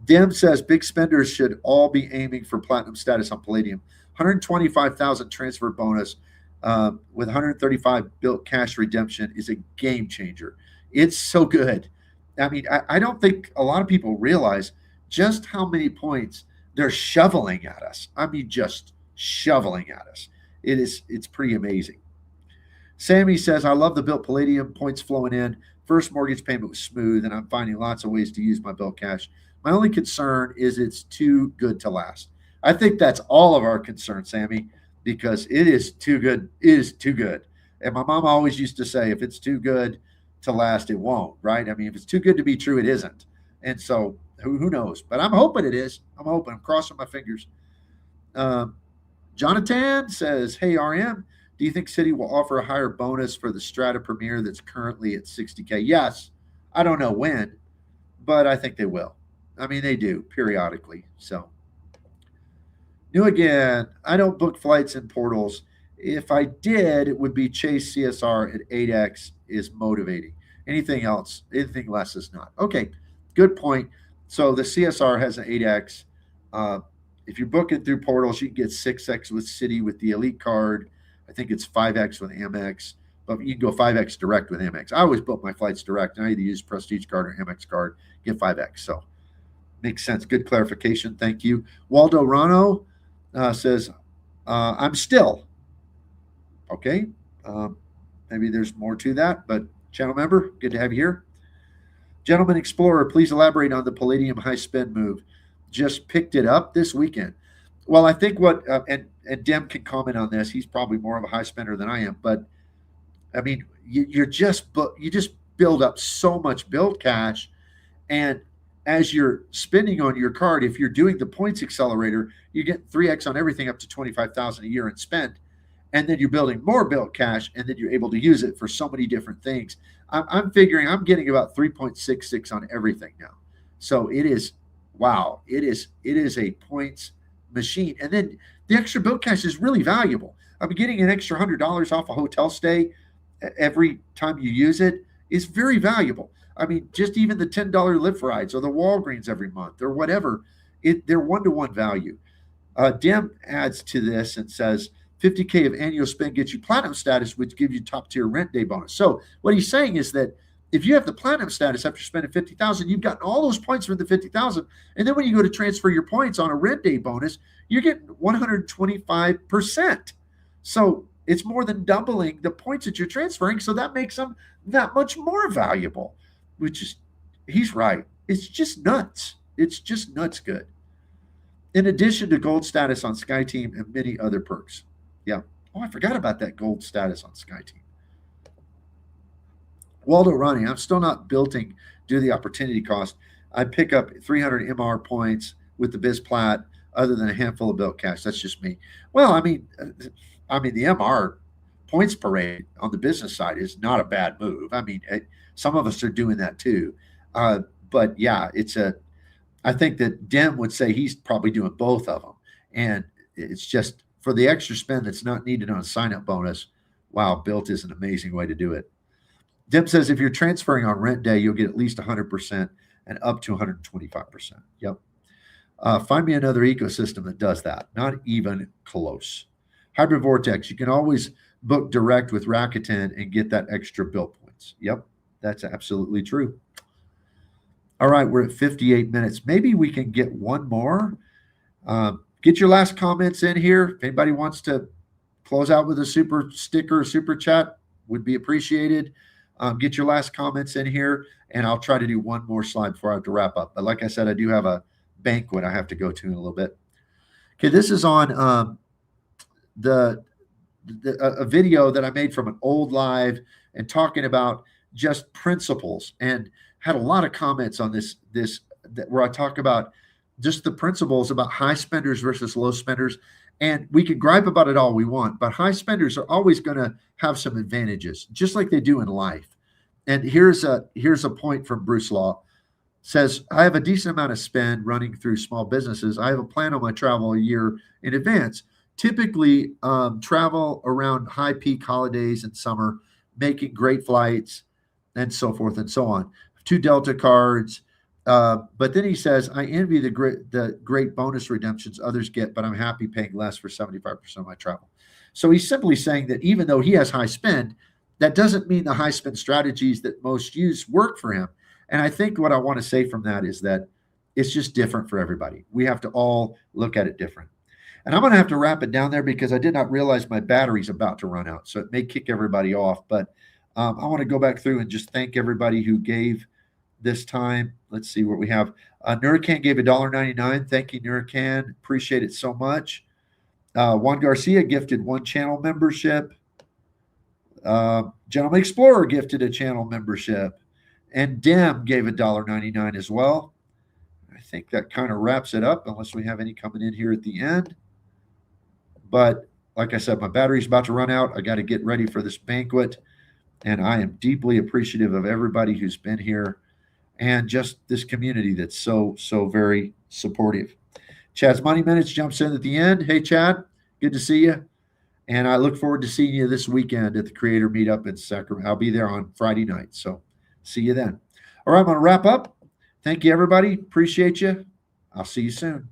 Dim says big spenders should all be aiming for platinum status on Palladium. 125,000 transfer bonus with 135 built cash redemption is a game changer. It's so good. I mean, I don't think a lot of people realize just how many points they're shoveling at us. I mean, just shoveling at us. It's pretty amazing. Sammy says, I love the Built Palladium points flowing in. First mortgage payment was smooth, and I'm finding lots of ways to use my Built cash. My only concern is it's too good to last. I think that's all of our concern, Sammy, because it is too good. It is too good. And my mom always used to say, if it's too good to last, it won't, right? I mean, if it's too good to be true, it isn't. And so who knows? But I'm hoping it is. I'm hoping. I'm crossing my fingers. Jonathan says, hey, RM, do you think Citi will offer a higher bonus for the Strata Premier that's currently at 60K? Yes. I don't know when, but I think they will. I mean, they do periodically. So, new again, I don't book flights in portals. If I did, it would be Chase CSR at 8X is motivating. Anything else, anything less is not. Okay, good point. So the CSR has an 8X. If you're booking through portals, you can get 6X with Citi with the Elite card. I think it's 5X with Amex, but you can go 5X direct with Amex. I always book my flights direct, and I either use Prestige card or Amex card, get 5X. So makes sense. Good clarification. Thank you. Waldo Rano says, I'm still. Okay. Maybe there's more to that, but channel member, good to have you here. Gentleman Explorer, please elaborate on the Palladium high spend move. Just picked it up this weekend. Well, I think what, and Dem can comment on this. He's probably more of a high spender than I am, but I mean, you just build up so much built cash, and as you're spending on your card, if you're doing the points accelerator, you get 3X on everything up to 25,000 a year and spend, and then you're building more built cash, and then you're able to use it for so many different things. I'm figuring I'm getting about 3.66 on everything now, so it is wow. It is a points machine, and then the extra built cash is really valuable. I'm getting an extra $100 off a hotel stay every time you use it is very valuable. I mean, just even the $10 lift rides or the Walgreens every month or whatever, they're one-to-one value. Dem adds to this and says, 50K of annual spend gets you platinum status, which gives you top tier rent day bonus. So what he's saying is that if you have the platinum status after spending 50,000, you've gotten all those points for the 50,000. And then when you go to transfer your points on a rent day bonus, you're getting 125%. So it's more than doubling the points that you're transferring. So that makes them that much more valuable, which is, he's right. It's just nuts. It's just nuts good. In addition to gold status on SkyTeam and many other perks. Yeah. Oh, I forgot about that gold status on SkyTeam. Waldo Ronnie, I'm still not building due to the opportunity cost. I pick up 300 MR points with the BizPlat other than a handful of built cash. That's just me. Well, I mean, the MR points parade on the business side is not a bad move. I mean, some of us are doing that too. But yeah, I think that Dem would say he's probably doing both of them. And it's just for the extra spend that's not needed on a sign-up bonus. Wow, Built is an amazing way to do it. Dem says if you're transferring on rent day, you'll get at least 100% and up to 125%. Yep. Find me another ecosystem that does that. Not even close. Hybrid Vortex, you can always book direct with Rakuten and get that extra Built points. Yep, that's absolutely true. All right, we're at 58 minutes. Maybe we can get one more. Get your last comments in here. If anybody wants to close out with a super sticker, super chat, would be appreciated. Get your last comments in here, and I'll try to do one more slide before I have to wrap up. But like I said, I do have a banquet I have to go to in a little bit. Okay, this is on a video that I made from an old live and talking about just principles, and had a lot of comments on this where I talk about just the principles about high spenders versus low spenders. And we can gripe about it all we want, but high spenders are always going to have some advantages, just like they do in life. And here's a point from Bruce Law. Says, I have a decent amount of spend running through small businesses. I have a plan on my travel a year in advance. Typically, travel around high peak holidays and summer, making great flights, and so forth and so on. 2 Delta cards. But then he says, I envy the great bonus redemptions others get, but I'm happy paying less for 75% of my travel. So he's simply saying that even though he has high spend, that doesn't mean the high spend strategies that most use work for him. And I think what I want to say from that is that it's just different for everybody. We have to all look at it different. And I'm going to have to wrap it down there because I did not realize my battery's about to run out. So it may kick everybody off. But I want to go back through and just thank everybody who gave this time. Let's see what we have. Nuracan gave $1.99. Thank you, Nuracan. Appreciate it so much. Juan Garcia gifted 1 channel membership. Gentleman Explorer gifted a channel membership. And Dem gave $1.99 as well. I think that kind of wraps it up unless we have any coming in here at the end. But like I said, my battery's about to run out. I got to get ready for this banquet. And I am deeply appreciative of everybody who's been here and just this community that's so very supportive. Chad's Money Minutes jumps in at the end. Hey, Chad, good to see you. And I look forward to seeing you this weekend at the Creator Meetup in Sacramento. I'll be there on Friday night. So see you then. All right, I'm going to wrap up. Thank you, everybody. Appreciate you. I'll see you soon.